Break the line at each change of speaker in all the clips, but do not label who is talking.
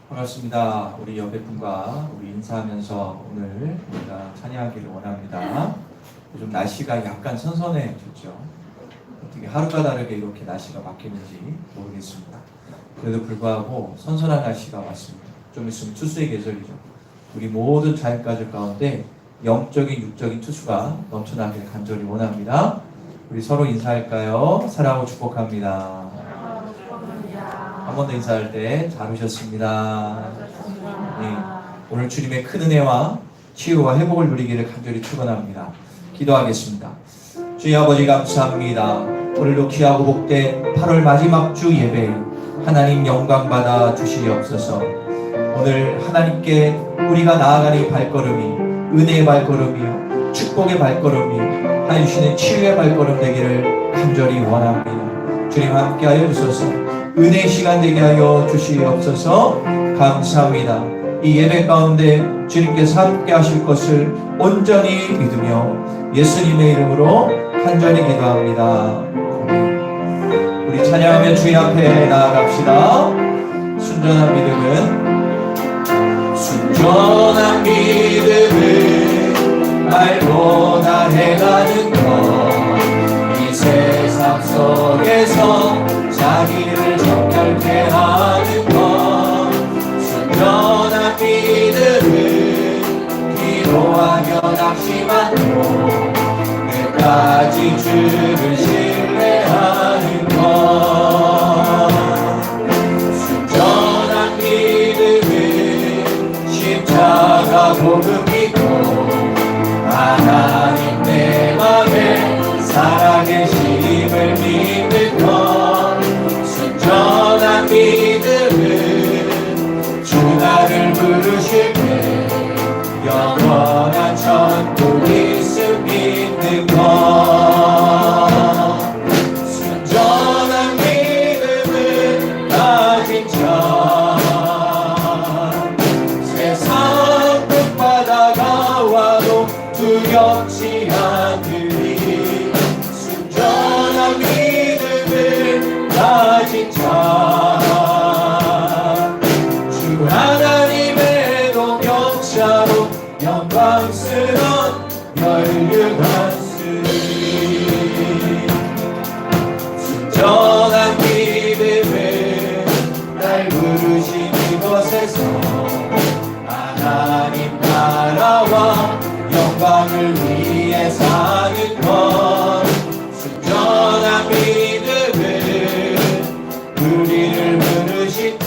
반갑습니다. 우리 옆에 분과 우리 인사하면서 오늘 우리가 찬양하기를 원합니다. 요즘 날씨가 약간 선선해졌죠. 어떻게 하루가 다르게 이렇게 날씨가 바뀌는지 모르겠습니다. 그래도 불구하고 선선한 날씨가 왔습니다. 좀 있으면 투수의 계절이죠. 우리 모든 자연가족 가운데 영적인 육적인 투수가 넘쳐나길 간절히 원합니다. 우리 서로 인사할까요? 사랑하고 축복합니다. 한 번 더 인사할 때 잘 오셨습니다. 네, 오늘 주님의 큰 은혜와 치유와 회복을 누리기를 간절히 축원합니다. 기도하겠습니다. 주님 아버지 감사합니다. 오늘도 귀하고 복된 8월 마지막 주 예배 하나님 영광 받아 주시옵소서. 오늘 하나님께 우리가 나아가는 이 발걸음이 은혜의 발걸음이요 축복의 발걸음이 하나님 주시는 치유의 발걸음 되기를 간절히 원합니다. 주님 함께하여 주소서. 은혜의 시간 되게 하여 주시옵소서. 감사합니다. 이 예배 가운데 주님께서 함께 하실 것을 온전히 믿으며 예수님의 이름으로 간절히 기도합니다. 우리 찬양하며 주님 앞에 나아갑시다. 순전한 믿음은 말보다 행하는 것 이 세상 속에서 자기를 정결케 하는 것 순전한 믿음은 기도하며 낙심하고 끝까지 주를 신뢰하는 것 순전한 믿음은 십자가 복음 믿고 하나님 내 맘에 살아계심을 믿는 것 순전한 믿음은 주 나를 부르실 때 영원한 천국 있음 믿는 것 순전한 믿음은 가진 자 세상 끝바다가 와도 두렵지 않으리 순전한 믿음을 가진 자 주 하나님의 동역자로 영광스러운 혈육한 스님 순전한 믿음을 날 부르신 이곳에서 하나님 나라와 영광을 위해 사는 것 순전한 믿음은 우리를 부르신 주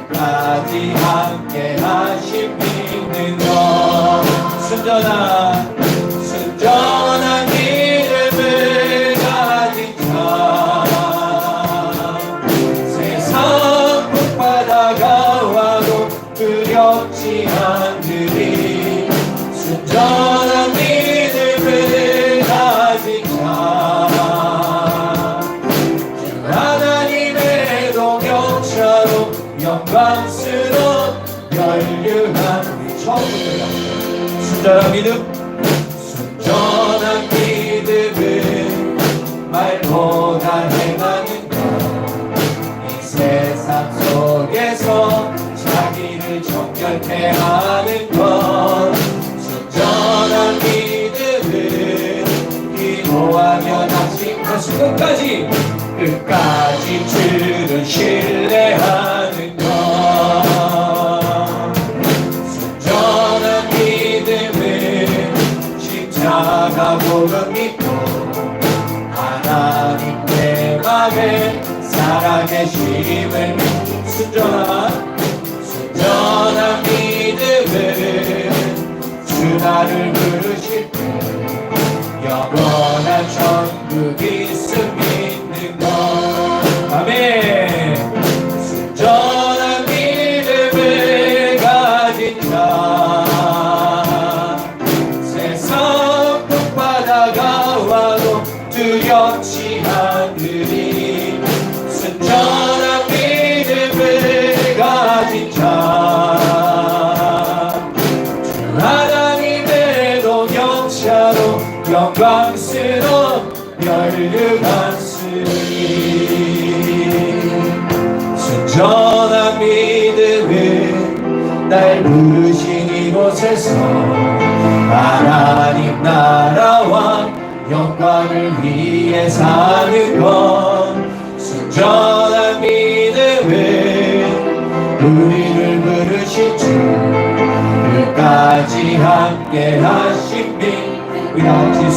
끝까지 함께 하심 믿는 것 순전한 믿음을 가진 자 세상 북바다가 와도 두렵지 않으리 순전한 믿음을 가진 자 주 하나님의 동역자로 영광스러운 혈육한 처음부터 순전한 믿음은 말보다 행하는 것 이 세상 속에서 자기를 정결케 하는 것 순전한 믿음은 기도하며 낙심하시 끝까지 주를 신뢰하는 것 순전한 믿음은 십자가 복음 믿고 하나님 내 맘에 살아계심을 믿는 순전한 믿음은 주 나를 부르실 때 영원한 천국 있음 믿는 것 아멘 순전한 믿음을 가진 자 두렵지 않으리. 순전한 믿음을 가진 자, 주 하나님의 동역자로 영광스러운 멸류관 쓰리. 순전한 믿음을 날 부르신 이곳에서 하나님 나라와 영광을 위해 사는 것. 순전한 믿음을 우리를 부르신 주 끝까지 함께 하신 믿음. 우리 다같이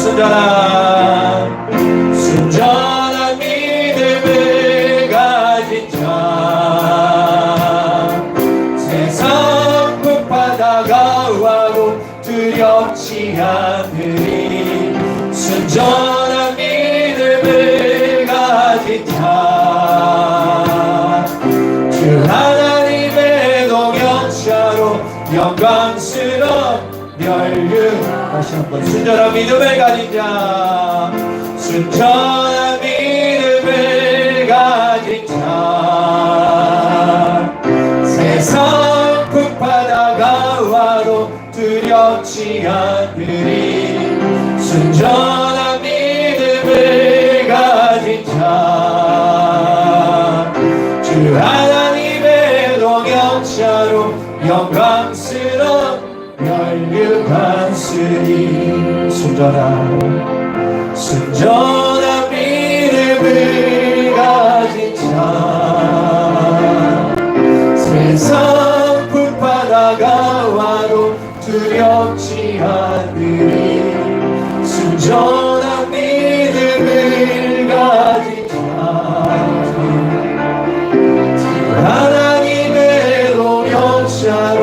순전한 믿음을 가진 자, 세상 풍파다가 와도 두렵지 않으리. 순전한 믿음을 가진 자, 주 하나님의 동역자로 영광스러운 멸류. 다시 한번 순전한 믿음을 가진 자, 순전한 믿음을 가진 자, 세상 풍파다가 와도 두렵지 않으리. 순전한 믿음을 가진 자, 주 하나님의 동역자로 영광스러운 멸류관 쓰리. 순전한 믿음을 가진 자, 세상 풍파다가 와도 두렵지 않으리. 순전한 믿음을 가진 자, 하나님의 동역자로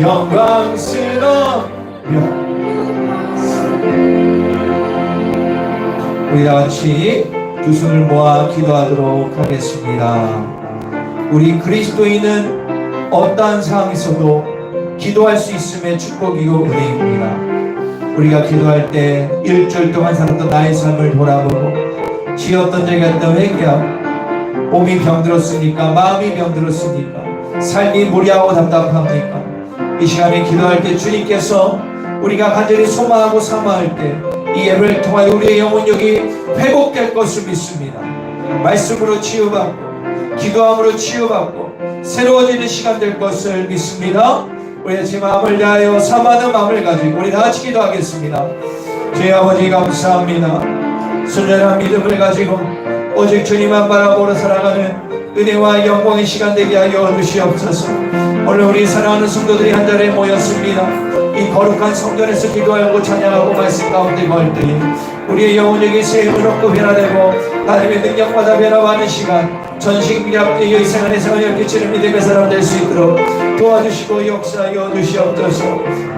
영광스러운. 우리 다같이 두 손을 모아 기도하도록 하겠습니다. 우리 그리스도인은 어떠한 상황에서도 기도할 수 있음의 축복이고 은혜입니다. 우리가 기도할 때 일주일 동안 살았던 나의 삶을 돌아보고 지었던 죄가 있다면 회개하고, 몸이 병들었으니까, 마음이 병들었으니까, 삶이 무리하고 답답합니까? 이 시간에 기도할 때 주님께서 우리가 간절히 소망하고 사모할 때 이 예배를 통하여 우리의 영혼력이 회복될 것을 믿습니다. 말씀으로 치유받고 기도함으로 치유받고 새로워지는 시간 될 것을 믿습니다. 우리 제 마음을 다하여 사모하는 마음을 가지고 우리 다같이 기도하겠습니다. 주의 아버지 감사합니다. 순전한 믿음을 가지고 오직 주님만 바라보러 살아가는 은혜와 영광의 시간 되게 하여 주시옵소서. 오늘 우리 사랑하는 성도들이 한 자리에 모였습니다. 이 거룩한 성전에서 기도하고 찬양하고 말씀 가운데 거할 때에 우리의 영혼에게 새 힘을 얻고 변화되고 하나님의 능력마다 변화하는 시간, 전신기합의 생활의 생활을 끼치는 믿음의 사람 될 수 있도록 도와주시고 역사하여 주시옵소서.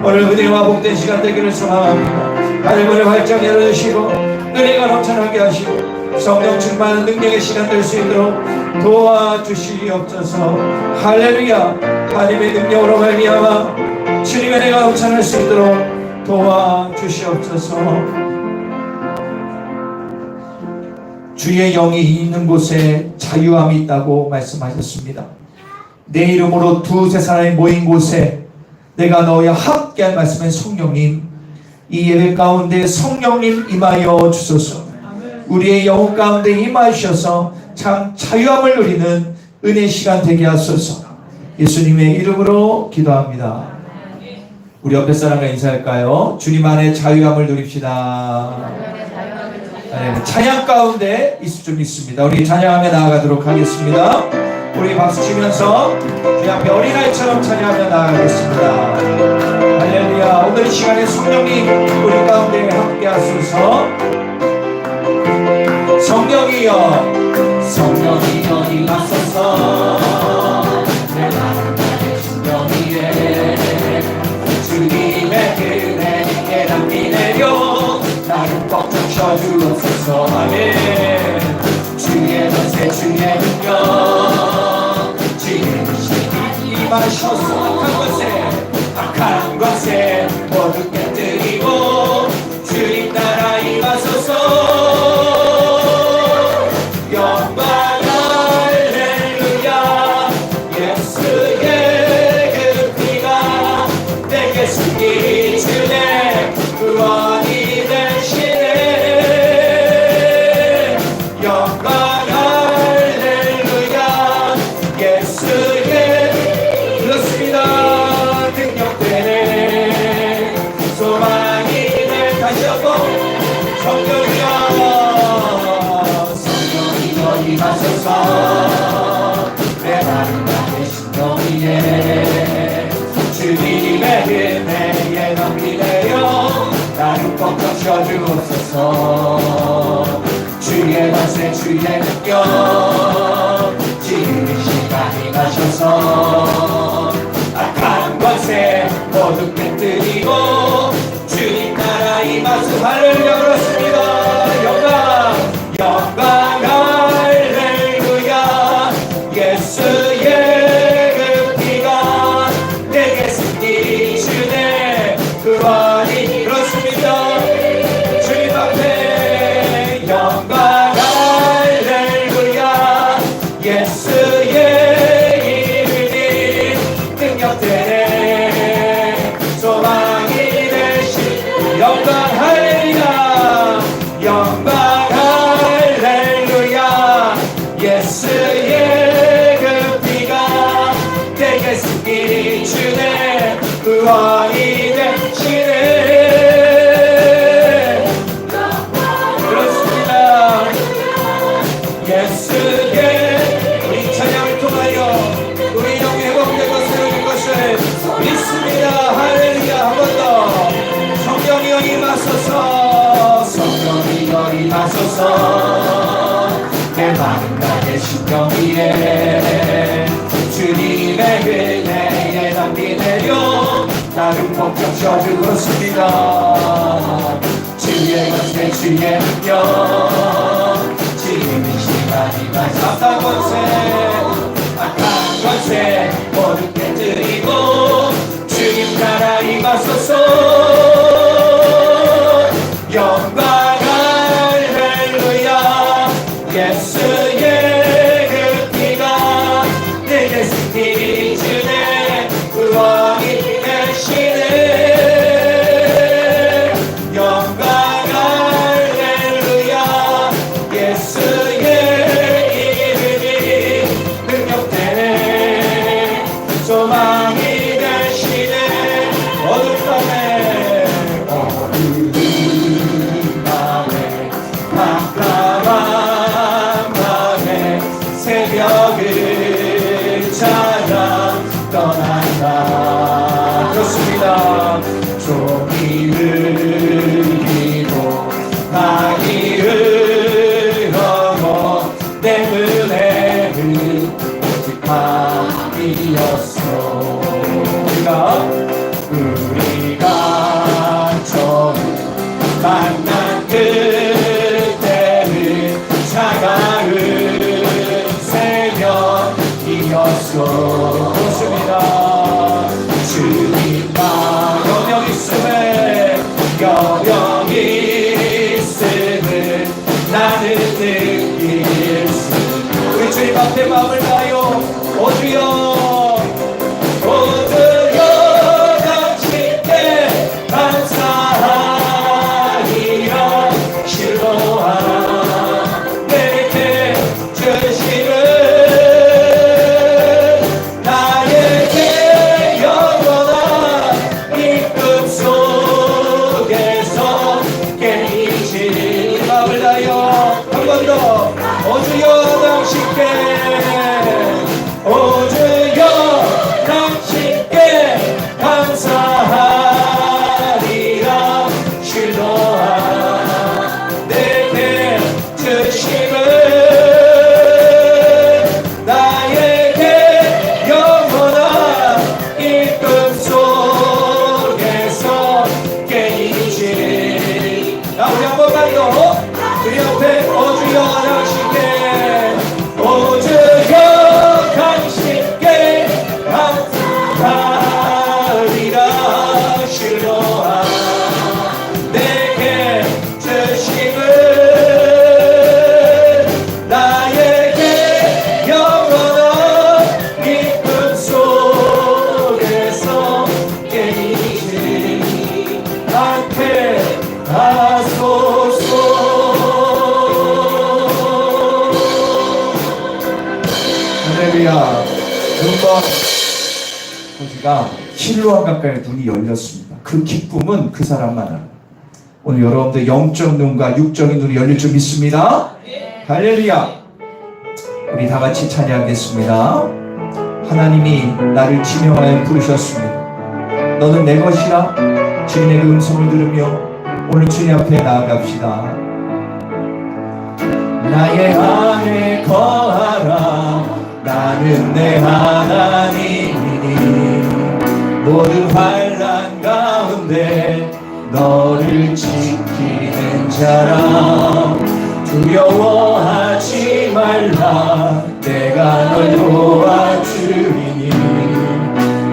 오늘 은혜와 복된 시간 되기를 소망합니다. 하늘문을 활짝 열어주시고 은혜가 넘쳐나게 하시고 성령 충만한 능력의 시간 될 수 있도록 도와주시옵소서. 할렐루야. 하나님의 능력으로 말미암아 주님의 은혜가 넘쳐날 수 있도록 도와주시옵소서. 주의 영이 있는 곳에 자유함이 있다고 말씀하셨습니다. 내 이름으로 두세 사람이 모인 곳에 내가 너희와 함께할 말씀의 성령님, 이 예배 가운데 성령님 임하여 주소서. 우리의 영혼 가운데 임하셔서 참 자유함을 누리는 은혜 시간 되게 하소서. 예수님의 이름으로 기도합니다. 우리 옆에 사람과 인사할까요? 주님 안에 자유함을 누립시다. 찬양 가운데 있을 줄 믿습니다. 우리 찬양하며 나아가도록 하겠습니다. 우리 박수 치면서 그냥 어린아이처럼 찬양하며 나아가겠습니다. 할렐루야. 오늘 이 시간에 성령님 우리 가운데 함께 하소서. 성령이여, 성령이여 임하소서. 내 마음 안에 성령 위에 주님의 은혜 있게 담비 내려 나를 꽉 덮쳐주옵소서. 아멘. 주의 권세 주의 능력 주의 신이 임하셔서 악한 것에 모두 깨뜨리고 주님 나라 임하소서. 성령이여 성령이여 임하소서 내 마음과 내 심령 위에 주님의 은혜에 넘기네요 나를 꼭 적셔주옵소서 주의 권세 주의 능력 지금 이 시간 임하셔서 악한 권세 모두 깨뜨리고 주님 나라 임하소 할렐루야 그렇습니다 영광 영광 할렐루야 예수의 그 피가 내게 승리 주네 구원이 그렇습니다 주님 앞에 영광 할렐루야 예수의 이름이 능력되네 소망이 되신 영광 할렐루야 영광 할렐루야 예수의 그 피가 내게 승리 주네 구원이 되시네 그렇습니다 예수의 우리 찬양을 통하여 우리 영이 회복되고 세워진 것을 믿습니다 할렐루야 한 번 더 성령이여 임하소서 성령이여 임하소서 내 마음과 내 심령 위에 주님의 은혜에 담비 내려 나를 폭격셔주었습니다 주의 권세 주의 능력 지금 이 시간이 마지막 악한 권세 모두 깨뜨리고 주님 나라 임하소서 영광 할렐루야 예수의 그 피가 내게 승리 주네 구원이 되시네 영광 할렐루야 예수의 이름이 능력되네 소망이 되시네 어둠 밤에 깜깜한 밤에 새벽을 찾아 떠난다 그렇습니다 종이 흘리고 낙이 흘러고 내 은혜는 오직 밤이었어 우리가 처음 만난 그때는 차가운 새벽이었어 그렇습니다 주님과 영영 있음을 나는 느낄 수 우리 주님 앞에 마음을 다하여 오 주여 오 주여 당신께 감사하리라 실로하 내게 주심은 나에게 영원한 기쁨 속에서 깨이신 마음을 다하여 한 번 더 오 주여 당신께 오 주여 당신께 감사하리라 실로하 내게 주심은 나에게 영원한 기쁨 속에서 깨이신 우리 한 번만 더 우리 옆에 오 주여 당신께 오 주여 당신께 감사하리라 실로하 내게 주심은 나에게 영원한 기쁨 속에서 깨이지 않게 하소서 할렐루야 금방 보시가 실로암 가까이 눈이 열렸습니다 그 기쁨은 그 사람만 알아요 오늘 여러분들 영적 눈과 육적인 눈이 열릴 줄 믿습니다. 할렐루야. 우리 다 같이 찬양하겠습니다. 하나님이 나를 지명하여 부르셨습니다. 너는 내 것이라. 주님의 그 음성을 들으며 오늘 주님 앞에 나아갑시다. 나의 안에 거하라. 나는 내 하나님이니 모든 환난 가운데 너를 지키는 자라. 두려워하지 말라. 내가 널 도와주리니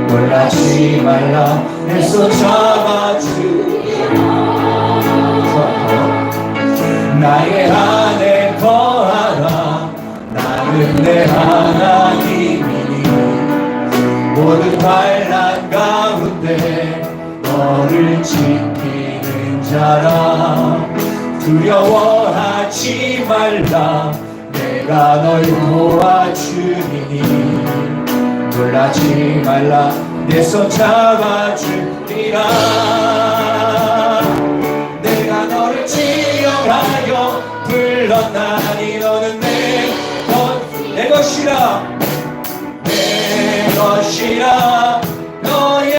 놀라지 말라. 내 손 잡아주리라. 나의 안에 거하라. 나는 내 하나님이니 모든 환난 가운데 너를 지키는 자라. 두려워하지 말라. 내가 널 도와주리니 놀라지 말라. 내 손 잡아주리라. 내가 너를 지명하여 불렀나니 너는 내 것이라. 내 것이라. 너의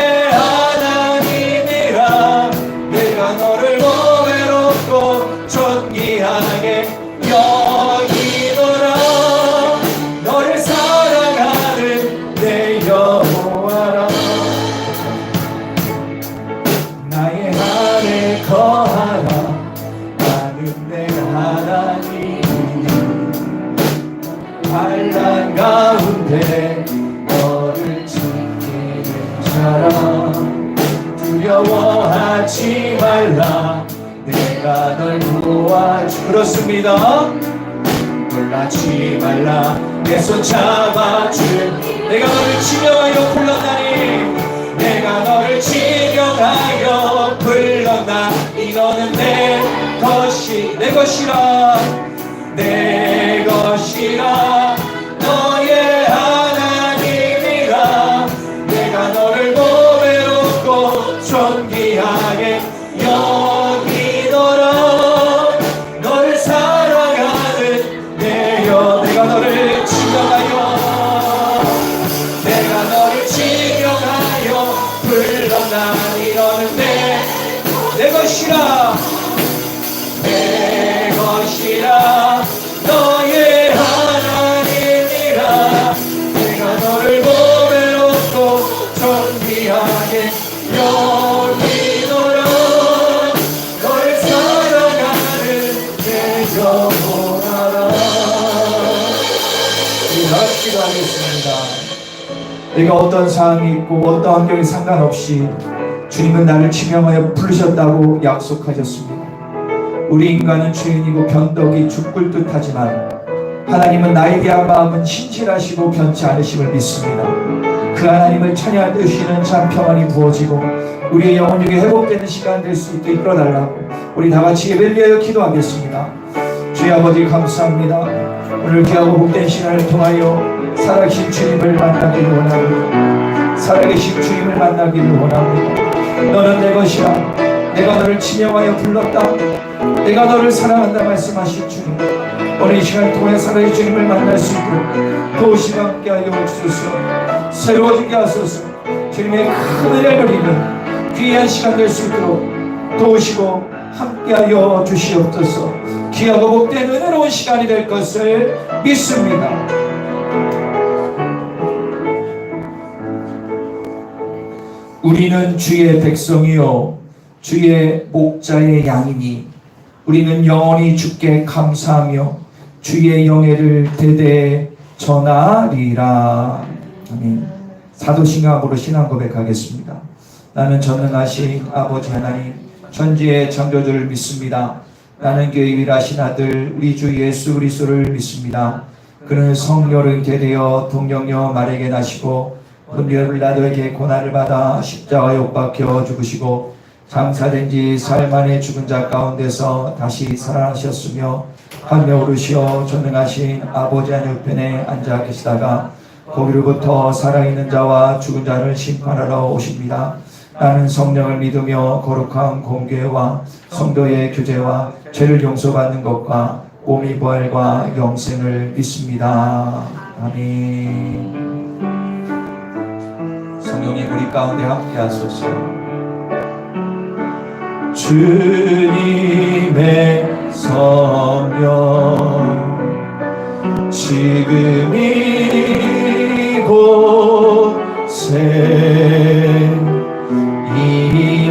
하나님이라. 내가 너를 고배롭고 존귀하게 여기노라. 너를 사랑하는 내 여호와라. 나의 안에 거하라. 나는 내 하나님이니 환난 가운데 너를 지키는 자라. 두려워하지 말라. 내가 널 도와주. 그렇습니다. 놀라지 말라. 내 손 잡아주. 내가 너를 지명하여 불렀나니 내가 너를 지명하여 불렀나니 너는 내 것이라. 내 것이라. 너의 하나님이라. 내가 너를 고배롭고 존귀하게 여기노라. 너를 사랑하는 내 여. 내가 너를 지명하여 불렀나니 너는 내 것이라. 내 것이라. 너의 하나님이라. 내가 너를 고배롭고 존귀하게 여기노라. 너를 사랑하는 내 영혼아라. 우리 같이 기도하겠습니다. 내가 어떤 상황이 있고 어떤 환경에 상관없이 주님은 나를 지명하여 부르셨다고 약속하셨습니다. 우리 인간은 죄인이고 변덕이 죽을 듯하지만 하나님은 나에 대한 마음은 신실하시고 변치 않으심을 믿습니다. 그 하나님을 찬양하시는 참 평안이 부어지고 우리의 영혼 중에 회복되는 시간 될 수 있도록 이끌어달라고 우리 다같이 예배를 위하여 기도하겠습니다. 주의 아버지 감사합니다. 오늘 귀하고 복된 시간을 통하여 살아계신 주님을 만나기를 원합니다. 살아계신 주님을 만나기를 원합니다. 너는 내 것이라. 내가 너를 지명하여 불렀다. 내가 너를 사랑한다 말씀하신 주님, 오늘 이 시간 통해 살아계신 주님을 만날 수 있도록 도우시고 함께하여 주소서. 새로워지게 하소서. 주님의 큰 은혜를 누리는 귀한 시간 될 수 있도록 도우시고 함께하여 주시옵소서. 귀하고 복된 은혜로운 시간이 될 것을 믿습니다. 우리는 주의 백성이요 주의 목자의 양이니 우리는 영원히 주께 감사하며 주의 영예를 대대에 전하리라. 아멘. 사도신강으로 신앙 고백하겠습니다. 나는 전능하신 아버지 하나님 천지의 창조주를 믿습니다. 나는 그의 유일하신 아들 우리 주 예수 그리스도를 믿습니다. 그는 성령을 대되어 동정녀 마리아에게 나시고 본디오 빌라도에게 고난을 받아 십자가에 못 박혀 죽으시고 장사된 지 사흘 만에 죽은 자 가운데서 다시 살아나셨으며 하늘에 오르시어 전능하신 아버지 하나님 우편에 앉아 계시다가 거기로부터 살아있는 자와 죽은 자를 심판하러 오십니다. 나는 성령을 믿으며 거룩한 공교회와 성도의 교제와 죄를 용서받는 것과 몸이 부활과 영생을 믿습니다. 아멘. 성령님 우리 가운데 함께 하소서. 주님의 성령 지금 이곳에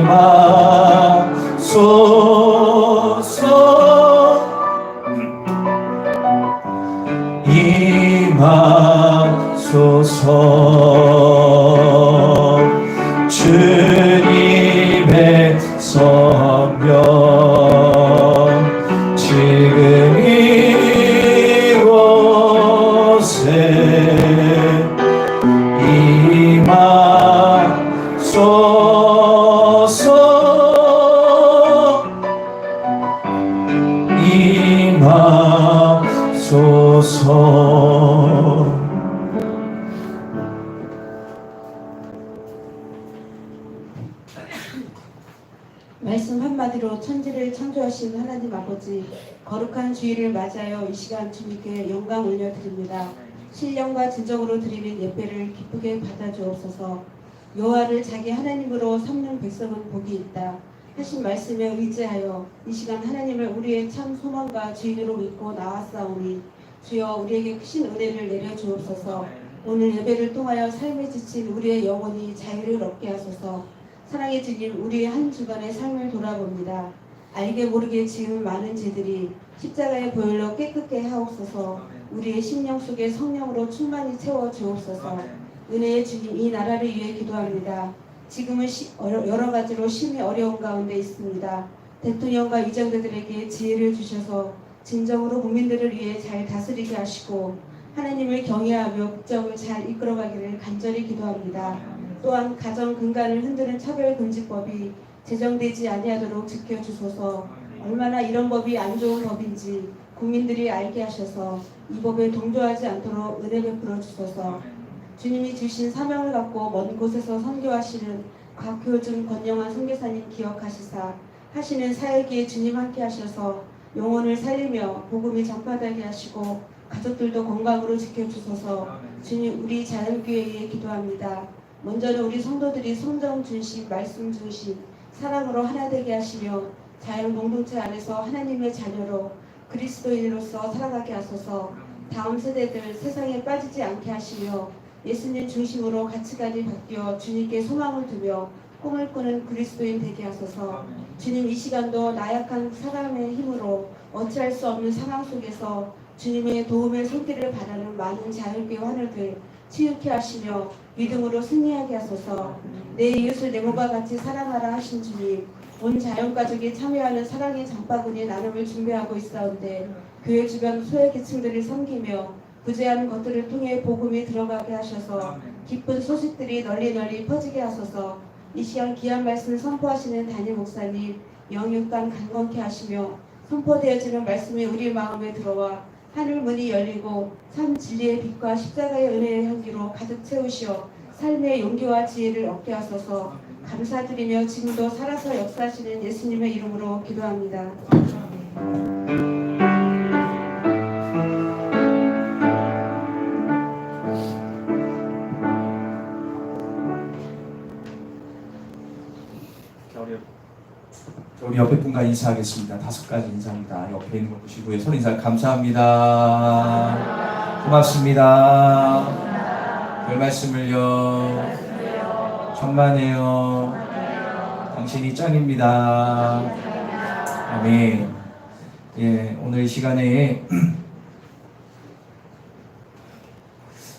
임하소서. 주님의 성령 지금 이곳에 임하소서.
말씀 한마디로 천지를 창조하신 하나님 아버지, 거룩한 주일을 맞이하여 이 시간 주님께 영광 올려드립니다. 신령과 진정으로 드리는 예배를 기쁘게 받아주옵소서. 여호와를 자기 하나님으로 삼는 백성은 복이 있다 하신 말씀에 의지하여 이 시간 하나님을 우리의 참 소망과 주인으로 믿고 나왔사오니 주여 우리에게 크신 은혜를 내려주옵소서. 오늘 예배를 통하여 삶에 지친 우리의 영혼이 자유를 얻게 하소서. 사랑의 주님, 우리의 한 주간의 삶을 돌아봅니다. 알게 모르게 지은 많은 죄들이 십자가의 보혈로 깨끗게 하옵소서. 우리의 심령 속에 성령으로 충만히 채워 주옵소서. 은혜의 주님, 이 나라를 위해 기도합니다. 지금은 여러 가지로 심히 어려운 가운데 있습니다. 대통령과 의정대들에게 지혜를 주셔서 진정으로 국민들을 위해 잘 다스리게 하시고 하나님을 경외하며 국정을 잘 이끌어가기를 간절히 기도합니다. 또한 가정 근간을 흔드는 차별금지법이 제정되지 아니하도록 지켜주소서. 얼마나 이런 법이 안 좋은 법인지 국민들이 알게 하셔서 이 법에 동조하지 않도록 은혜 베풀어 주소서. 주님이 주신 사명을 갖고 먼 곳에서 선교하시는 곽효준 권영환 선교사님 기억하시사 하시는 사역에 주님 함께 하셔서 영혼을 살리며 복음이 전파되게 하시고 가족들도 건강으로 지켜주소서. 주님, 우리 자연교회에 기도합니다. 먼저는 우리 성도들이 성정 중심, 말씀 중심, 사랑으로 하나 되게 하시며 자연 공동체 안에서 하나님의 자녀로 그리스도인으로서 살아가게 하소서. 다음 세대들 세상에 빠지지 않게 하시며 예수님 중심으로 가치관이 바뀌어 주님께 소망을 두며 꿈을 꾸는 그리스도인 되게 하소서. 주님, 이 시간도 나약한 사람의 힘으로 어찌할 수 없는 상황 속에서 주님의 도움의 손길을 바라는 많은 자연교회 환우들 치유케 하시며 믿음으로 승리하게 하소서. 내 이웃을 내 몸과 같이 사랑하라 하신 주님, 온 자연가족이 참여하는 사랑의 장바구니 나눔을 준비하고 있사온데 교회 주변 소외계층들을 섬기며 부재하는 것들을 통해 복음이 들어가게 하셔서 기쁜 소식들이 널리 퍼지게 하소서. 이 시간 귀한 말씀을 선포하시는 담임 목사님 영육간 강건케 하시며 선포되어지는 말씀이 우리 마음에 들어와 하늘 문이 열리고 참 진리의 빛과 십자가의 은혜의 향기로 가득 채우시어 삶의 용기와 지혜를 얻게 하소서. 감사드리며 지금도 살아서 역사하시는 예수님의 이름으로 기도합니다.
우리 옆에 분과 인사하겠습니다. 5가지 인사입니다. 옆에 있는 거 보시고요. 손 인사 감사합니다. 고맙습니다. 별 말씀을요. 천만에요. 당신이 짱입니다. 아멘. 예, 오늘 이 시간에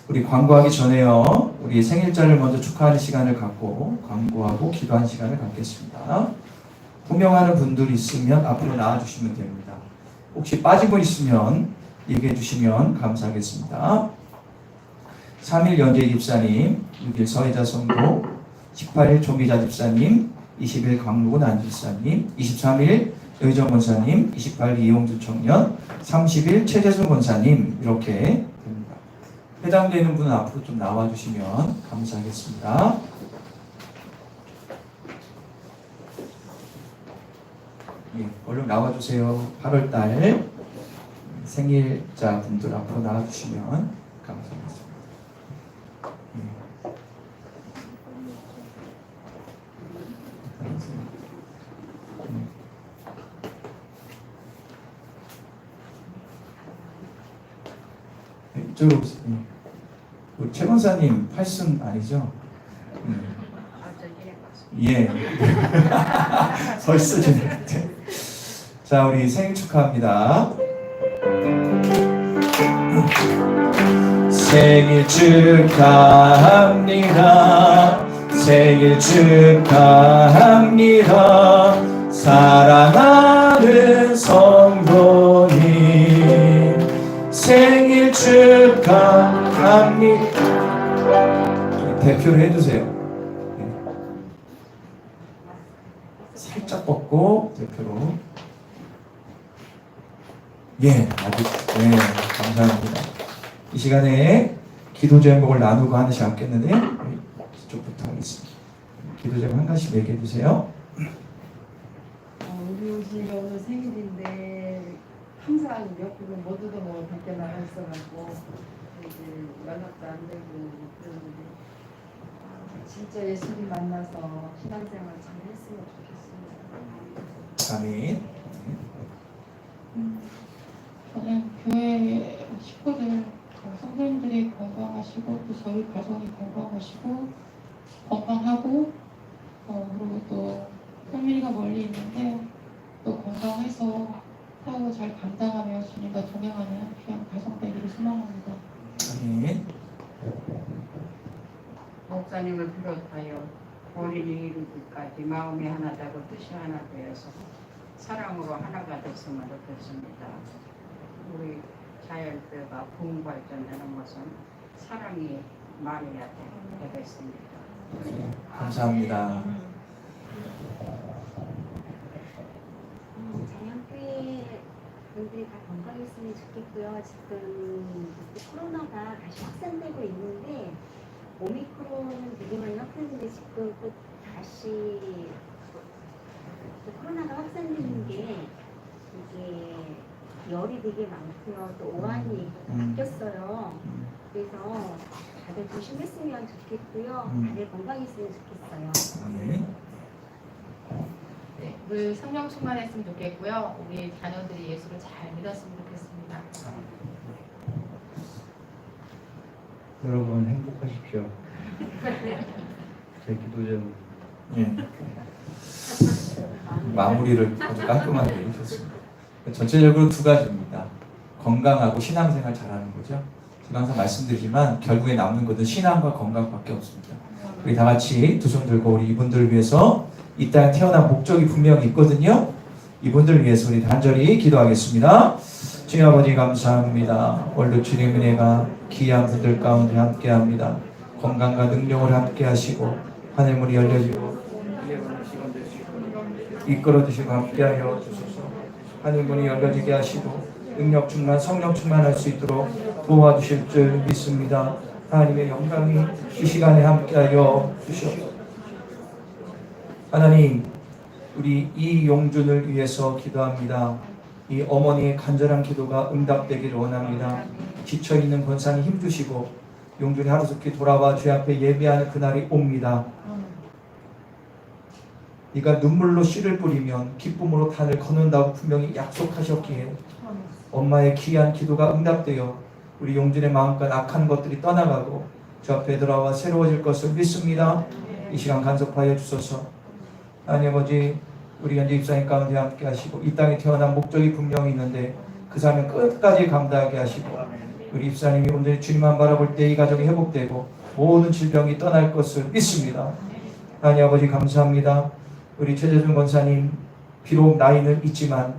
우리 광고하기 전에요. 우리 생일자를 먼저 축하하는 시간을 갖고 광고하고 기도하는 시간을 갖겠습니다. 호명하는 분들이 있으면 앞으로 나와주시면 됩니다. 혹시 빠진 분 있으면 얘기해 주시면 감사하겠습니다. 3일 연재 집사님, 6일 서혜자 성도, 18일 조미자 집사님, 20일 강무근 안 집사님, 23일 의정 권사님, 28일 이용주 청년, 30일 최재순 권사님 이렇게 됩니다. 해당되는 분은 앞으로 좀 나와주시면 감사하겠습니다. 예, 얼른 나와주세요. 8월달 생일자 분들 앞으로 나와주시면 감사하겠습니다. 예. 예. 이쪽으로 오세요. 예. 우리 최 권사님 8승 아니죠? 예. 벌써 주는데. 자, 우리 생일 축하합니다. 생일 축하합니다. 생일 축하합니다. 사랑하는 성도님, 생일 축하합니다. 대표를 해주세요. 살짝 뻗고 대표로. 예, 아주 네, 감사합니다. 이 시간에 기도 제목을 나누고 하는 시간 갖겠는데 이쪽부터 하겠습니다. 기도 제목 한 가지 얘기해 주세요.
우리 용신이가 오늘 생일인데 항상 몇 분은 모두도 뭐 밖에 나가 있어가지고 이제 연락도 안 되고 그러는데 진짜 예수님 만나서 신앙생활 잘 했으면 좋겠습니다.
아멘.
저는 교회 식구들, 선생님들이 건강하시고 또 저희 가정이 건강하시고 건강하고 그리고 또 패밀리가 멀리 있는데 또 건강해서 사역을 잘 감당하며 주님과 동행하는 귀한 가정 되기를 소망합니다.
아멘.
목사님을 비롯하여 본인이 이르기까지 마음이 하나되고 뜻이 하나 되어서 사랑으로 하나가 됐으면 좋겠습니다. 우리 자연뼈가 부흥 발전되는 것은 사랑이 많아야 되겠습니다.
감사합니다.
자연교회 분들이 다 건강했으면 좋겠고요. 지금 코로나가 다시 확산되고 있는데 오미크론은 되게 많이 확산되는데 지금 또 다시 또 코로나가 확산되는 게 이게 열이 되게 많고요. 또 오한이 바뀌었어요. 그래서 다들 조심했으면 좋겠고요. 다들 건강했으면 좋겠어요.
아멘.
네, 늘 성령 충만했으면 좋겠고요. 우리 자녀들이 예수를 잘 믿었으면 좋겠습니다.
여러분 행복하십시오. 제 기도 제목.
예. 마무리를 아주 깔끔하게 해주셨습니다. 전체적으로 두 가지입니다. 건강하고 신앙생활 잘하는 거죠. 제가 항상 말씀드리지만 결국에 남는 것은 신앙과 건강밖에 없습니다. 우리 다 같이 두 손 들고 우리 이분들을 위해서 이 땅에 태어난 목적이 분명히 있거든요. 이분들을 위해서 우리 단절히 기도하겠습니다. 주님 아버지 감사합니다. 오늘도 주님의 은혜가 귀한 분들 가운데 함께합니다. 건강과 능력을 함께하시고 하늘문이 열려지고 이끌어주시고 함께하여 주소서. 하늘문이 열려지게 하시고 능력 충만 성령 충만할 수 있도록 도와주실 줄 믿습니다. 하나님의 영광이 이 시간에 함께하여 주시옵소서. 하나님, 우리 이용준을 위해서 기도합니다. 이 어머니의 간절한 기도가 응답되기를 원합니다. 지쳐있는 권사님 힘주시고 용준이 하루속히 돌아와 주 앞에 예배하는 그날이 옵니다. 네가 눈물로 씨를 뿌리면 기쁨으로 단을 거둔다고 분명히 약속하셨기에 엄마의 귀한 기도가 응답되어 우리 용준의 마음과 악한 것들이 떠나가고 주 앞에 돌아와 새로워질 것을 믿습니다. 이 시간 간섭하여 주소서. 하나님 아버지, 우리 현재 입사님 가운데 함께 하시고 이 땅에 태어난 목적이 분명히 있는데 그 사명 끝까지 감당하게 하시고 우리 입사님이 온전히 주님만 바라볼 때 이 가정이 회복되고 모든 질병이 떠날 것을 믿습니다. 하나님 아버지 감사합니다. 우리 최재준 권사님 비록 나이는 있지만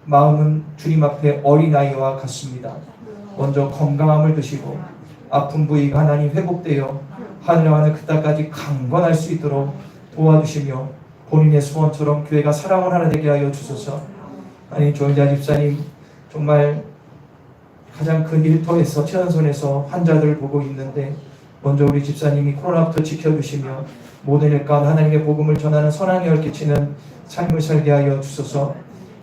마음은 주님 앞에 어린아이와 같습니다. 먼저 건강함을 드시고 아픈 부위가 하나님 회복되어 하늘에 가는 그 땅까지 강건할 수 있도록 도와주시며 본인의 소원처럼 교회가 사랑을 하나 되게 하여 주소서. 아니 조은자 집사님 정말 가장 큰 일터에서 최연선에서 환자들을 보고 있는데 먼저 우리 집사님이 코로나부터 지켜주시며 모든 일 가운데 하나님의 복음을 전하는 선한 영을 끼치는 삶을 살게 하여 주소서.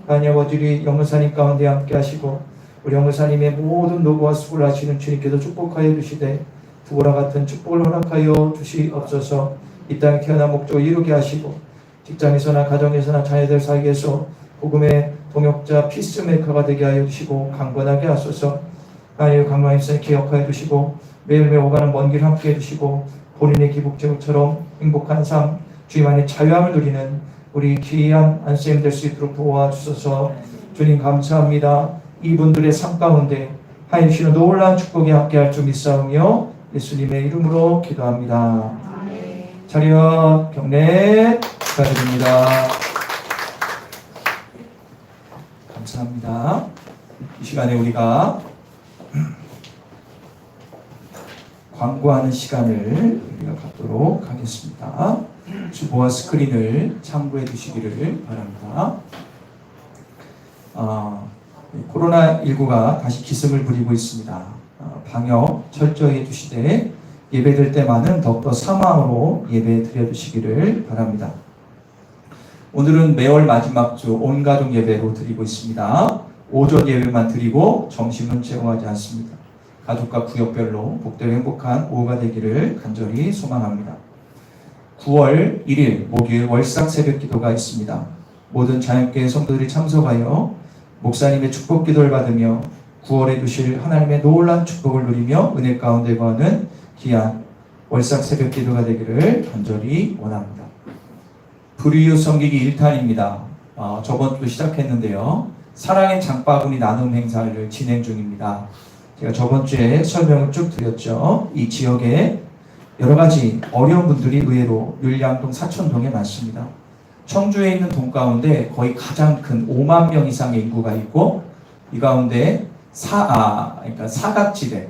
하나님 아버지 영무사님 가운데 함께 하시고 우리 영무사님의 모든 노고와 수고를 하시는 주님께서 축복하여 주시되 두보라 같은 축복을 허락하여 주시옵소서. 이 땅에 태어난 목적을 이루게 하시고 직장에서나 가정에서나 자녀들 사이에서 복음의 동역자 피스메이커가 되게 하여 주시고 강건하게 하소서. 하나님 강만히 기억하여 주시고 매일매일 오가는 먼 길 함께 해주시고 본인의 기복제국처럼 행복한 삶 주님 안에 자유함을 누리는 우리 귀한 안쌤 될 수 있도록 도와주소서. 주님 감사합니다. 이분들의 삶 가운데 하나님 주시는 놀라운 축복이 함께할 줄 믿사오며 예수님의 이름으로 기도합니다. 차렷 경례 축하드립니다. 감사합니다. 이 시간에 우리가 광고하는 시간을 우리가 갖도록 하겠습니다. 주보와 스크린을 참고해 주시기를 바랍니다. 코로나19가 다시 기승을 부리고 있습니다. 방역 철저히 해주시되 예배드릴 때만은 더욱더 사망으로 예배 드려주시기를 바랍니다. 오늘은 매월 마지막 주 온가족 예배로 드리고 있습니다. 오전 예배만 드리고 점심은 제공하지 않습니다. 가족과 구역별로 복되고 행복한 오후가 되기를 간절히 소망합니다. 9월 1일 목요일 월삭 새벽 기도가 있습니다. 모든 자연교회 성도들이 참석하여 목사님의 축복 기도를 받으며 9월에 주실 하나님의 놀라운 축복을 누리며 은혜 가운데 거하는 귀한 월삭 새벽 기도가 되기를 간절히 원합니다. 불의유 섬기기 1탄입니다. 저번 주도 시작했는데요. 사랑의 장바구니 나눔 행사를 진행 중입니다. 제가 저번 주에 설명을 쭉 드렸죠. 이 지역에 여러 가지 어려운 분들이 의외로 율량동, 사촌동에 많습니다. 청주에 있는 동 가운데 거의 가장 큰 5만 명 이상의 인구가 있고 이 가운데 그러니까 사각지대,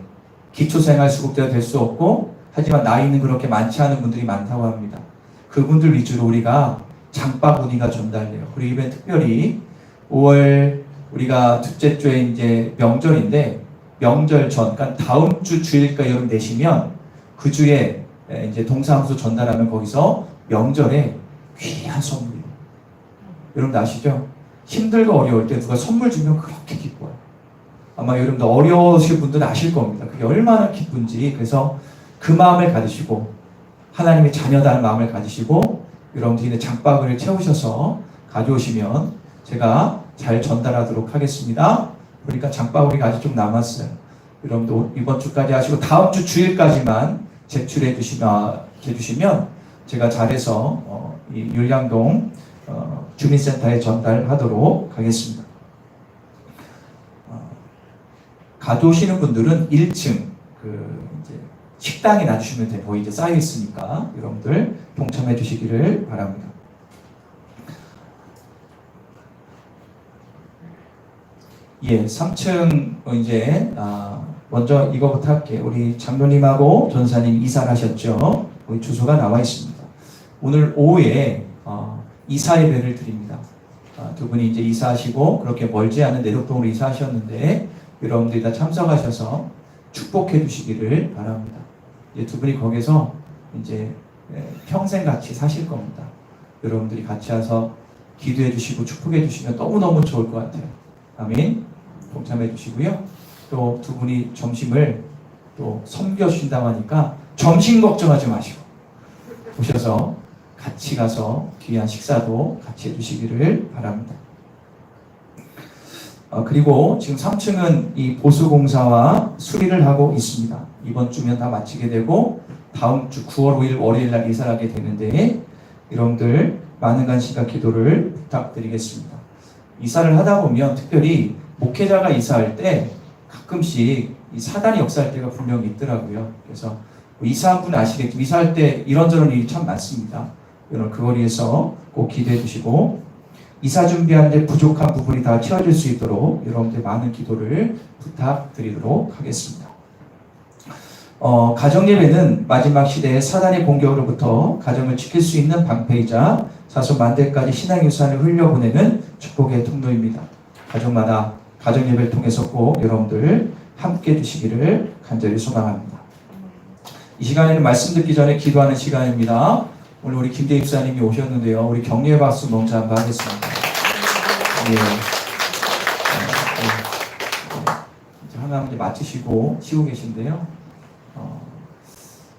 기초생활수급자가 될 수 없고 하지만 나이는 그렇게 많지 않은 분들이 많다고 합니다. 그분들 위주로 우리가 장바구니가 전달돼요. 그리고 이번에 특별히 5월 우리가 둘째 주에 이제 명절인데 명절 전, 그러니까 다음 주 주일까지 여러분 내시면 그 주에 이제 동사무소 전달하면 거기서 명절에 귀한 선물이에요. 여러분 아시죠? 힘들고 어려울 때 누가 선물 주면 그렇게 기뻐요. 아마 여러분들 어려우신 분들은 아실 겁니다. 그게 얼마나 기쁜지. 그래서 그 마음을 가지시고 하나님의 자녀다는 마음을 가지시고 여러분들이 장바구니를 채우셔서 가져오시면 제가 잘 전달하도록 하겠습니다. 그러니까 장바구니가 아직 좀 남았어요. 여러분도 이번 주까지 하시고 다음 주 주일까지만 제출해 주시면 제가 잘해서 이 율량동 주민센터에 전달하도록 하겠습니다. 가져오시는 분들은 1층 이제 식당에 놔주시면 되고 이제 쌓여 있으니까 여러분들 동참해 주시기를 바랍니다. 예, 3층 이제 먼저 이거부터 할게요. 우리 장로님하고 전사님 이사를 하셨죠. 거기 주소가 나와 있습니다. 오늘 오후에 이사 예배를 드립니다. 두 분이 이제 이사하시고 그렇게 멀지 않은 내덕동으로 이사하셨는데 여러분들이 다 참석하셔서 축복해 주시기를 바랍니다. 두 분이 거기서 이제 평생 같이 사실 겁니다. 여러분들이 같이 와서 기도해 주시고 축복해 주시면 너무너무 좋을 것 같아요. 아멘. 동참해 주시고요. 또 두 분이 점심을 또 섬겨 주신다고 하니까 점심 걱정하지 마시고 오셔서 같이 가서 귀한 식사도 같이 해주시기를 바랍니다. 그리고 지금 3층은 이 보수공사와 수리를 하고 있습니다. 이번 주면 다 마치게 되고 다음 주 9월 5일 월요일 날 이사를 하게 되는데 여러분들 많은 관심과 기도를 부탁드리겠습니다. 이사를 하다 보면 특별히 목회자가 이사할 때 가끔씩 이 사단이 역사할 때가 분명히 있더라고요. 그래서 이사한 분 아시겠지만 이사할 때 이런저런 일이 참 많습니다. 여러분 그걸 위해서 꼭 기도해 주시고 이사 준비하는데 부족한 부분이 다 채워질 수 있도록 여러분들 많은 기도를 부탁드리도록 하겠습니다. 가정예배는 마지막 시대의 사단의 공격으로부터 가정을 지킬 수 있는 방패이자 자손 만대까지 신앙의 유산을 흘려보내는 축복의 통로입니다. 가정마다 가정예배를 통해서 꼭 여러분들 함께 해주시기를 간절히 소망합니다. 이 시간에는 말씀 듣기 전에 기도하는 시간입니다. 오늘 우리 김대 입사님이 오셨는데요. 우리 격려의 박수 먼저 한번 하겠습니다. 이제 하나님 이제 마치시고 쉬고 계신데요.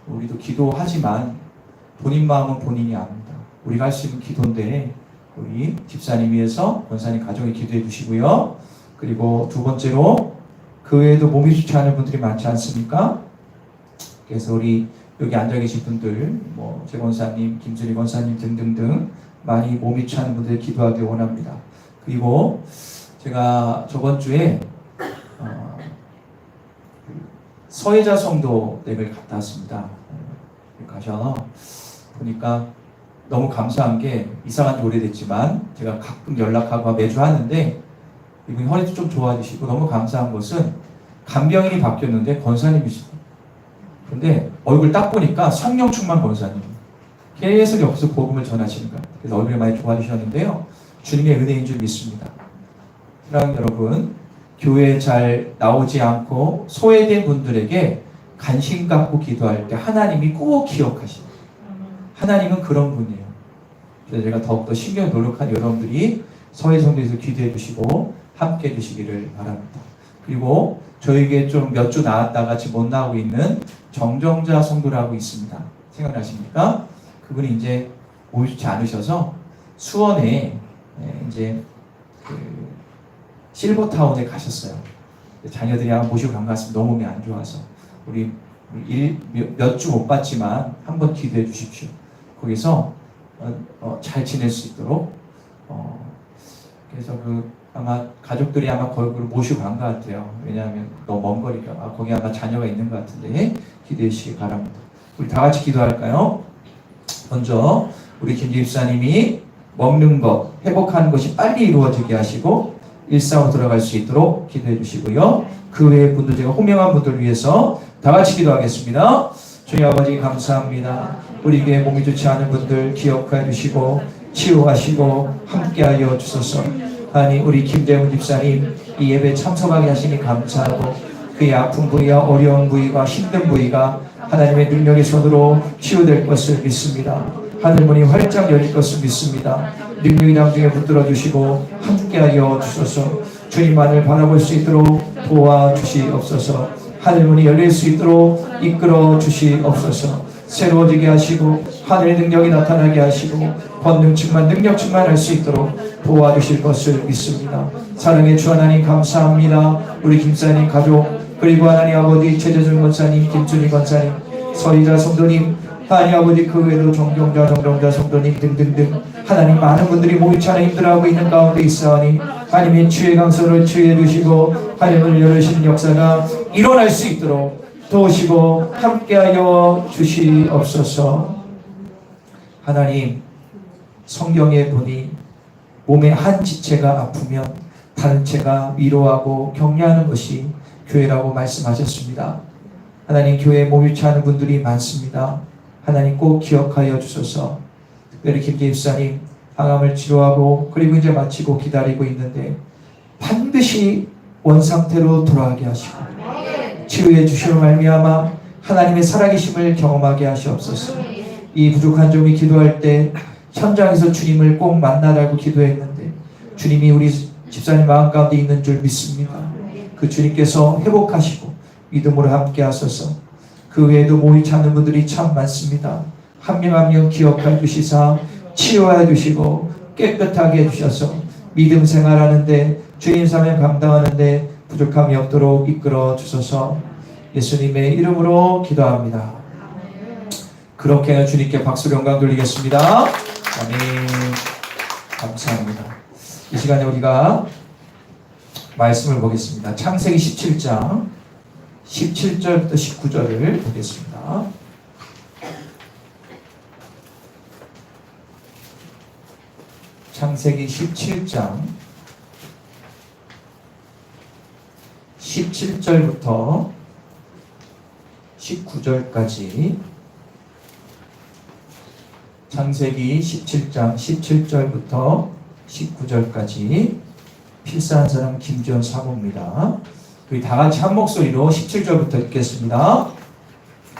우리도 기도하지만 본인 마음은 본인이 압니다. 우리가 할 수 있는 기도인데 우리 집사님 위해서 권사님 가족에 기도해 주시고요. 그리고 두 번째로 그 외에도 몸이 좋지 않은 분들이 많지 않습니까? 그래서 우리 여기 앉아 계신 분들, 뭐 제 권사님, 김수리 권사님 등등등 많이 몸이 좋지 않은 분들 기도하기 원합니다. 그리고 제가 저번 주에 서혜자 성도 댁을 갔다 왔습니다. 가셔서 보니까 너무 감사한 게 이사간 지 오래됐지만 제가 가끔 연락하고 매주 하는데 이분이 허리도 좀 좋아지시고 너무 감사한 것은 간병인이 바뀌었는데 권사님이시고 근데 얼굴 딱 보니까 성령 충만 권사님 계속 여기서 복음을 전하시는 거예요. 그래서 얼굴이 많이 좋아지셨는데요. 주님의 은혜인 줄 믿습니다. 사랑하는 여러분, 교회에 잘 나오지 않고 소외된 분들에게 관심 갖고 기도할 때 하나님이 꼭 기억하시는 하나님은 그런 분이에요. 그래서 제가 더욱더 신경 노력한 여러분들이 서해성도에서 기도해 주시고 함께 해주시기를 바랍니다. 그리고 저에게 좀 몇 주 나왔다가 지금 못 나오고 있는 정정자 성도라고 있습니다. 생각나십니까? 그분이 이제 몸이 좋지 않으셔서 수원에 이제 실버타운에 가셨어요. 자녀들이 한번 모시고 간 것 같습니다. 너무 몸이 안 좋아서. 우리 몇 주 못 봤지만 한번 기도해 주십시오. 거기서 잘 지낼 수 있도록 그래서 아마 가족들이 아마 거기로 모시고 간 것 같아요. 왜냐하면 너무 먼 거리가 거기 아마 자녀가 있는 것 같은데 기도해 주시기 바랍니다. 우리 다 같이 기도할까요? 먼저 우리 김 집사님이 먹는 것, 회복하는 것이 빨리 이루어지게 하시고 일상으로 돌아갈 수 있도록 기도해 주시고요. 그 외의 분들, 제가 호명한 분들 위해서 다 같이 기도하겠습니다. 주님 아버지 감사합니다. 우리 교회 몸이 좋지 않은 분들 기억해 주시고 치유하시고 함께하여 주소서. 아니 우리 김대훈 집사님 이 예배 참석하게 하시니 감사하고 그의 아픈 부위와 어려운 부위가 힘든 부위가 하나님의 능력의 손으로 치유될 것을 믿습니다. 하늘문이 활짝 열릴 것을 믿습니다. 능력이 남중에 붙들어 주시고 함께하여 주소서. 주님만을 바라볼 수 있도록 도와주시옵소서. 하늘문이 열릴 수 있도록 이끌어 주시옵소서. 새로워지게 하시고 하늘의 능력이 나타나게 하시고 권능 충만 능력 충만할 수 있도록 도와주실 것을 믿습니다. 사랑의 주 하나님 감사합니다. 우리 김사님 가족 그리고 하나님 아버지 최재준 권사님, 김준희 권사님, 서리자 성도님, 하나님 아버지 그 외에도 정정자 성도님 등등등 하나님 많은 분들이 모이차나 힘들어하고 있는 가운데 있사오니 하나님의 주의 강소를 주의해 주시고 하늘을 열으시는 역사가 일어날 수 있도록 도우시고 함께하여 주시옵소서. 하나님 성경에 보니 몸의 한 지체가 아프면 다른 체가 위로하고 격려하는 것이 교회라고 말씀하셨습니다. 하나님 교회에 몸이 차는 분들이 많습니다. 하나님 꼭 기억하여 주소서. 특별히 김 집사님 항암을 치료하고 그리고 이제 마치고 기다리고 있는데 반드시 원상태로 돌아가게 하시고 치유해 주시로 말미암아 하나님의 살아계심을 경험하게 하시옵소서. 이 부족한 종이 기도할 때 현장에서 주님을 꼭 만나라고 기도했는데 주님이 우리 집사님 마음 가운데 있는 줄 믿습니다. 그 주님께서 회복하시고 믿음으로 함께 하소서. 그 외에도 모이지 않는 분들이 참 많습니다. 한 명 한 명 기억해 주시사 치유해 주시고 깨끗하게 해주셔서 믿음 생활하는데 주님 사명 감당하는데 부족함이 없도록 이끌어 주소서. 예수님의 이름으로 기도합니다. 그렇게 하여 주님께 박수로 영광 돌리겠습니다. 아멘. 감사합니다. 이 시간에 우리가 말씀을 보겠습니다. 창세기 17장 17절부터 19절을 보겠습니다. 창세기 17장 17절부터 19절까지 창세기 17장 17절부터 19절까지 필사한 사람 김지원 사모입니다. 우리 다 같이 한 목소리로 17절부터 읽겠습니다.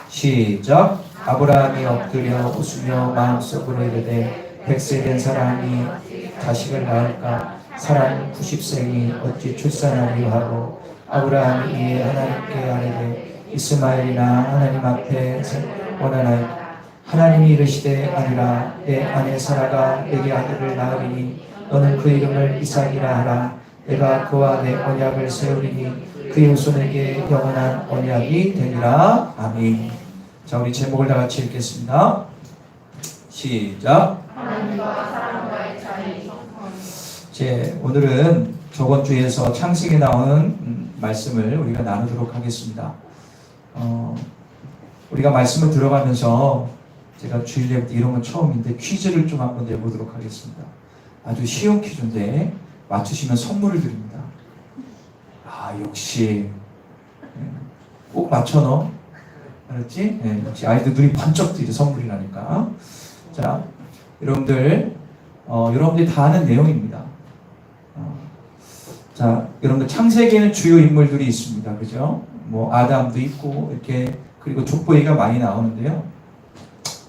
시작. 아브라함이 엎드려 웃으며 마음속으로 이르되 100세 된 사람이 자식을 낳을까
사람 90세니 어찌 출산하리요 하고 아브라함이 이에 하나님께 아뢰되 이스마엘이나 하나님 앞에 원하나이다. 하나님이 이르시되 아니라 내 아내 사라가 내게 아들을 낳으리니 너는 그 이름을 이삭이라 하라. 내가 그와 내 언약을 세우리니 그의 후손에게 영원한 언약이 되리라. 아멘. 자, 우리 제목을 다 같이 읽겠습니다. 시작. 오늘은 저번 주에서 창세기에 나오는 말씀을 우리가 나누도록 하겠습니다. 우리가 말씀을 들어가면서 제가 주일 예배 때 이런 건 처음인데 퀴즈를 좀 한번 내보도록 하겠습니다. 아주 쉬운 퀴즈인데 맞추시면 선물을 드립니다. 아, 역시 꼭 맞춰 넣어. 알았지? 네, 역시 아이들 눈이 번쩍 뜨이죠. 선물이라니까. 자, 여러분들이 다 아는 내용입니다. 자, 여러분들 창세기에는 주요 인물들이 있습니다. 그죠? 뭐 아담도 있고 이렇게, 그리고 족보기가 많이 나오는데요.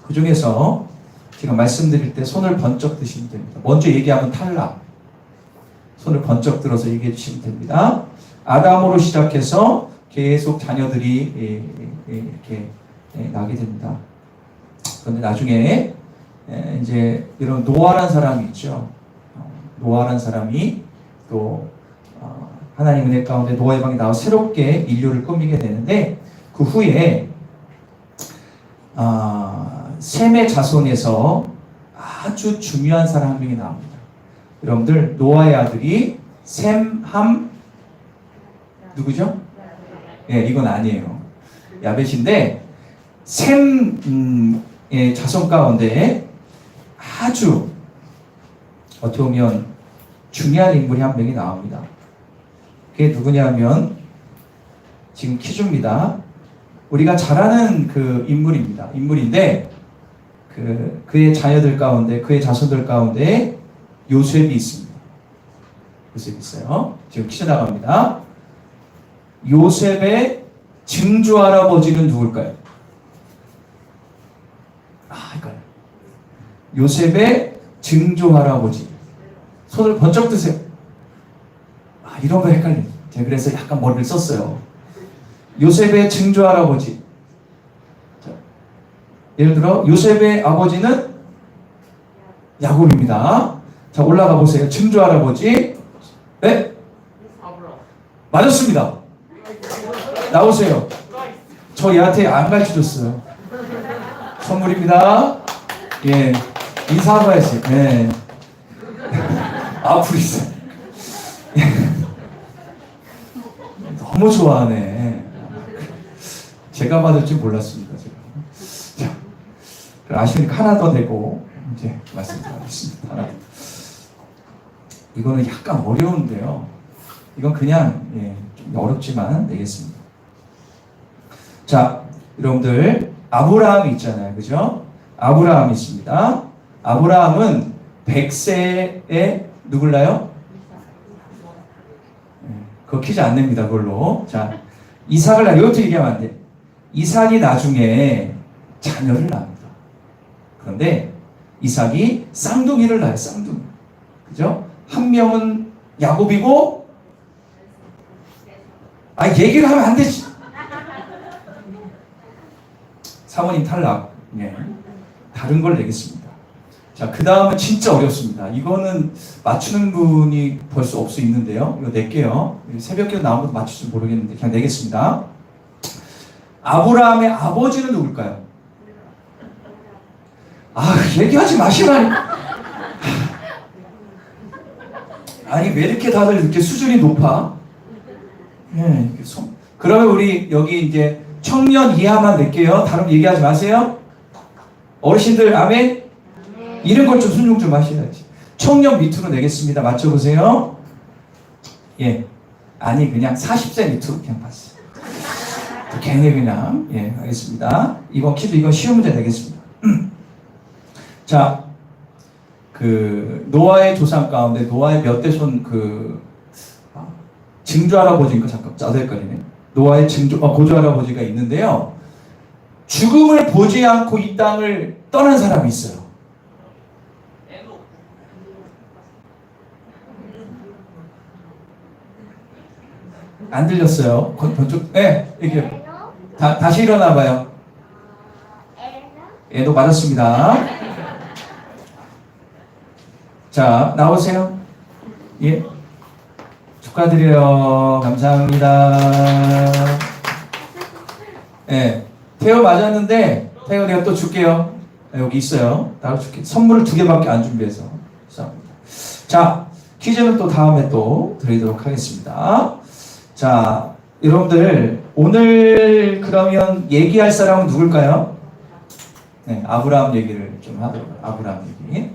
그 중에서 제가 말씀드릴 때 손을 번쩍 드시면 됩니다. 먼저 얘기하면 탈락. 손을 번쩍 들어서 얘기해 주시면 됩니다. 아담으로 시작해서 계속 자녀들이 이렇게 나게 됩니다. 그런데 나중에 이제 이런 노아라는 사람이 있죠. 노아라는 사람이 또 하나님 은혜 가운데 노아의 방에 나와 새롭게 인류를 꾸미게 되는데, 그 후에 셈의 자손에서 아주 중요한 사람 한 명이 나옵니다. 여러분들, 노아의 아들이 셈, 함, 누구죠? 예, 이건 아니에요. 야벳인데, 셈의 자손 가운데 아주 어떻게 보면 중요한 인물이 한 명이 나옵니다. 그게 누구냐면, 지금 퀴즈입니다. 우리가 잘 아는 그 인물인데, 그의 자녀들 가운데, 그의 자손들 가운데 요셉이 있습니다. 요셉이 있어요. 지금 퀴즈 나갑니다. 요셉의 증조 할아버지는 누굴까요? 이거요. 요셉의 증조 할아버지. 손을 번쩍 드세요. 이런 거 헷갈려요. 제가 그래서 약간 머리를 썼어요. 요셉의 증조 할아버지. 자, 예를 들어 요셉의 아버지는 야곱입니다. 자, 올라가 보세요. 증조 할아버지. 네? 맞았습니다. 나오세요. 저 얘한테 안 가르쳐줬어요. 선물입니다. 예, 인사하고야지. 네. 앞으로 있어요. 너무 좋아하네. 제가 받을 줄 몰랐습니다. 제가. 자, 아시니까 하나 더 내고 이제 말씀드리겠습니다. 하나 더. 이거는 약간 어려운데요. 이건 그냥 좀 어렵지만 내겠습니다. 자, 여러분들 아브라함이 있잖아요, 그죠? 아브라함이 있습니다. 아브라함은 100세에 누굴나요? 그거 퀴즈 안 냅니다, 그걸로. 자, 이삭을 낳아. 이것도 얘기하면 안 돼. 이삭이 나중에 자녀를 낳습니다. 그런데 이삭이 쌍둥이를 낳아요, 쌍둥이. 그죠? 한 명은 야곱이고, 얘기를 하면 안 되지. 사모님 탈락. 네. 다른 걸 내겠습니다. 자, 그 다음은 진짜 어렵습니다. 이거는 맞추는 분이 벌써 없을 수 있는데요. 이거 낼게요. 새벽기도 나온 것도 맞출지 모르겠는데 그냥 내겠습니다. 아브라함의 아버지는 누굴까요? 얘기하지 마시라니. 아니, 왜 이렇게 다들 이렇게 수준이 높아? 그러면 우리 여기 이제 청년 이하만 낼게요. 다른 얘기하지 마세요. 어르신들, 아멘? 이런 걸 좀 순종 좀 하셔야지. 청년 밑으로 내겠습니다. 맞춰보세요. 예. 아니, 그냥 40세 밑으로 그냥 봤어요. 괜히 그냥. 예, 알겠습니다. 이번 퀴즈, 이건 쉬운 문제 내겠습니다. 자, 노아의 조상 가운데, 노아의 몇 대손 증조 할아버지인가? 잠깐, 나도 헷갈리네. 노아의 고조 할아버지가 있는데요. 죽음을 보지 않고 이 땅을 떠난 사람이 있어요. 안 들렸어요. 번쩍. 네, 이게 다시 일어나 봐요. 얘도 맞았습니다. 자, 나오세요. 예. 축하드려요. 감사합니다. 예. 태호 맞았는데, 태호 내가 또 줄게요. 여기 있어요. 따로 줄게. 선물을 2개밖에 안 준비해서. 감사합니다. 자, 퀴즈는 또 다음에 또 드리도록 하겠습니다. 자, 여러분들, 오늘 그러면 얘기할 사람은 누굴까요? 네, 아브라함 얘기를 좀 하도록. 아브라함 얘기.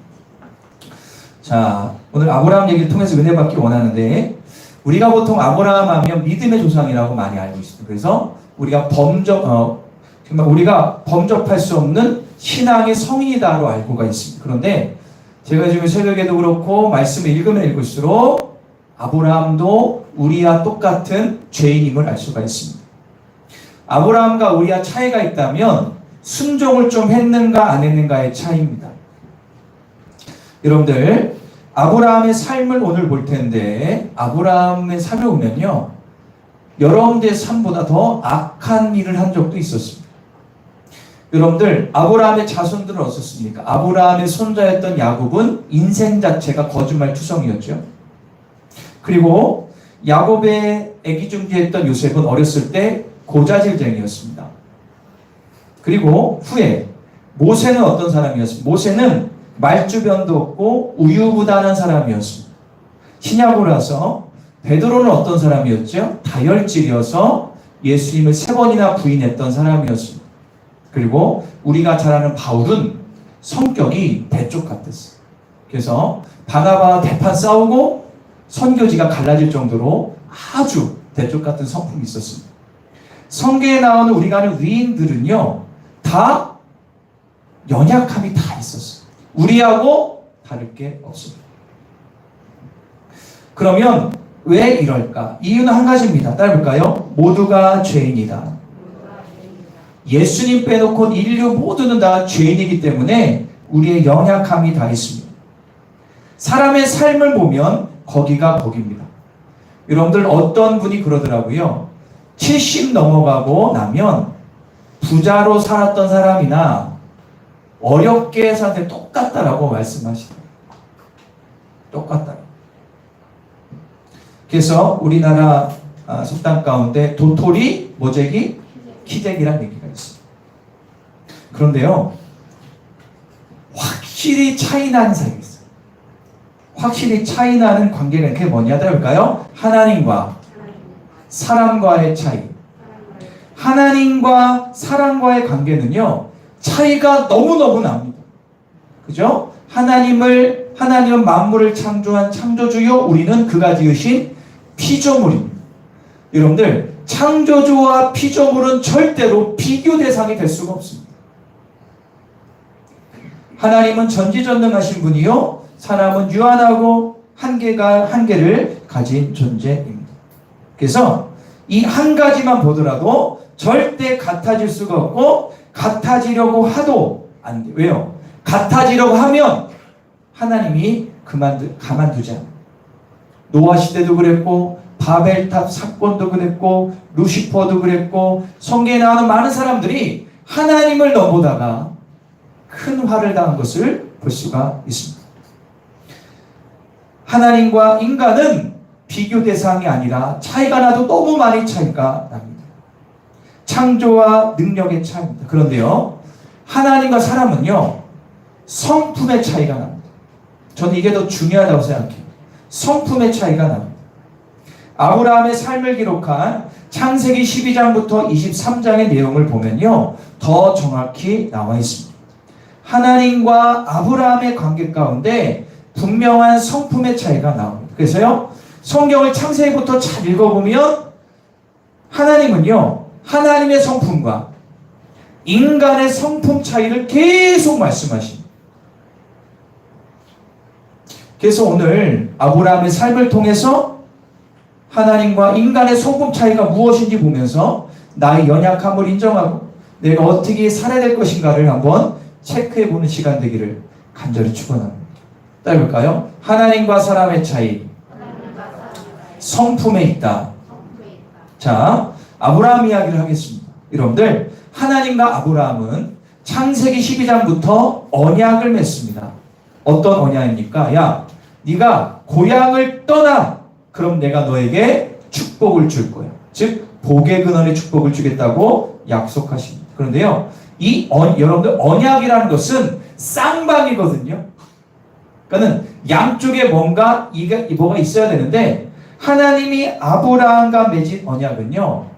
자, 오늘 아브라함 얘기를 통해서 은혜 받기 원하는데, 우리가 보통 아브라함 하면 믿음의 조상이라고 많이 알고 있습니다. 그래서 우리가 정말 우리가 범접할 수 없는 신앙의 성인이다로 알고가 있습니다. 그런데 제가 지금 새벽에도 그렇고 말씀을 읽으면 읽을수록 아브라함도 우리와 똑같은 죄인임을 알 수가 있습니다. 아브라함과 우리와 차이가 있다면 순종을 좀 했는가 안 했는가의 차이입니다. 여러분들, 아브라함의 삶을 오늘 볼 텐데, 아브라함의 삶을 보면요, 여러분들의 삶보다 더 악한 일을 한 적도 있었습니다. 여러분들, 아브라함의 자손들은 어떻습니까? 아브라함의 손자였던 야곱은 인생 자체가 거짓말투성이었죠. 그리고 야곱의 애기중지했던 요셉은 어렸을 때 고자질쟁이였습니다. 그리고 후에 모세는 어떤 사람이었습니까? 모세는 말주변도 없고 우유부단한 사람이었습니다. 신약으로 와서 베드로는 어떤 사람이었죠? 다혈질이어서 예수님을 3번이나 부인했던 사람이었습니다. 그리고 우리가 잘 아는 바울은 성격이 대쪽 같았어요. 그래서 바나바와 대판 싸우고 선교지가 갈라질 정도로 아주 대쪽 같은 성품이 있었습니다. 성경에 나오는 우리가 아는 위인들은요, 다 연약함이 다 있었어요. 우리하고 다를 게 없습니다. 그러면 왜 이럴까? 이유는 한 가지입니다. 따라볼까요? 모두가 죄인이다. 예수님 빼놓고 인류 모두는 다 죄인이기 때문에 우리의 연약함이 다 있습니다. 사람의 삶을 보면 거기가 거기입니다. 여러분들 어떤 분이 그러더라고요. 70 넘어가고 나면 부자로 살았던 사람이나 어렵게 사는데 똑같다라고 말씀하시더라고요. 똑같다. 그래서 우리나라 속담 가운데 도토리, 모재기, 키재기라는 얘기가 있어요. 그런데요, 확실히 차이나는 사이가 있어요. 확실히 차이나는 관계가 그게 뭐냐할까요? 하나님과 사람과의 차이. 하나님과 사람과의 관계는요, 차이가 너무너무 납니다. 그죠? 하나님은 만물을 창조한 창조주요, 우리는 그가 지으신 피조물입니다. 여러분들, 창조주와 피조물은 절대로 비교 대상이 될 수가 없습니다. 하나님은 전지전능하신 분이요, 사람은 유한하고 한계를 가진 존재입니다. 그래서 이 한 가지만 보더라도 절대 같아질 수가 없고, 같아지려고 하도 안 돼요. 왜요? 같아지려고 하면 하나님이 가만두지 않아요. 노아 시대도 그랬고, 바벨탑 사건도 그랬고, 루시퍼도 그랬고, 성경에 나오는 많은 사람들이 하나님을 넘보다가 큰 화를 당한 것을 볼 수가 있습니다. 하나님과 인간은 비교 대상이 아니라 차이가 나도 너무 많이 차이가 납니다. 창조와 능력의 차이입니다. 그런데요, 하나님과 사람은요, 성품의 차이가 납니다. 저는 이게 더 중요하다고 생각해요. 성품의 차이가 납니다. 아브라함의 삶을 기록한 창세기 12장부터 23장의 내용을 보면요, 더 정확히 나와 있습니다. 하나님과 아브라함의 관계 가운데 분명한 성품의 차이가 나옵니다. 그래서요, 성경을 창세기부터 잘 읽어보면 하나님은요, 하나님의 성품과 인간의 성품 차이를 계속 말씀하십니다. 그래서 오늘 아브라함의 삶을 통해서 하나님과 인간의 성품 차이가 무엇인지 보면서 나의 연약함을 인정하고 내가 어떻게 살아야 될 것인가를 한번 체크해보는 시간 되기를 간절히 축원합니다. 따라볼까요? 하나님과 사람의 차이, 성품에 있다. 자, 아브라함 이야기를 하겠습니다. 여러분들, 하나님과 아브라함은 창세기 12장부터 언약을 맺습니다. 어떤 언약입니까? 야, 네가 고향을 떠나. 그럼 내가 너에게 축복을 줄 거야. 즉 복의 근원의 축복을 주겠다고 약속하십니다. 그런데요, 여러분들 언약이라는 것은 쌍방이거든요. 그러니까는 양쪽에 뭐가 있어야 되는데 하나님이 아브라함과 맺은 언약은요,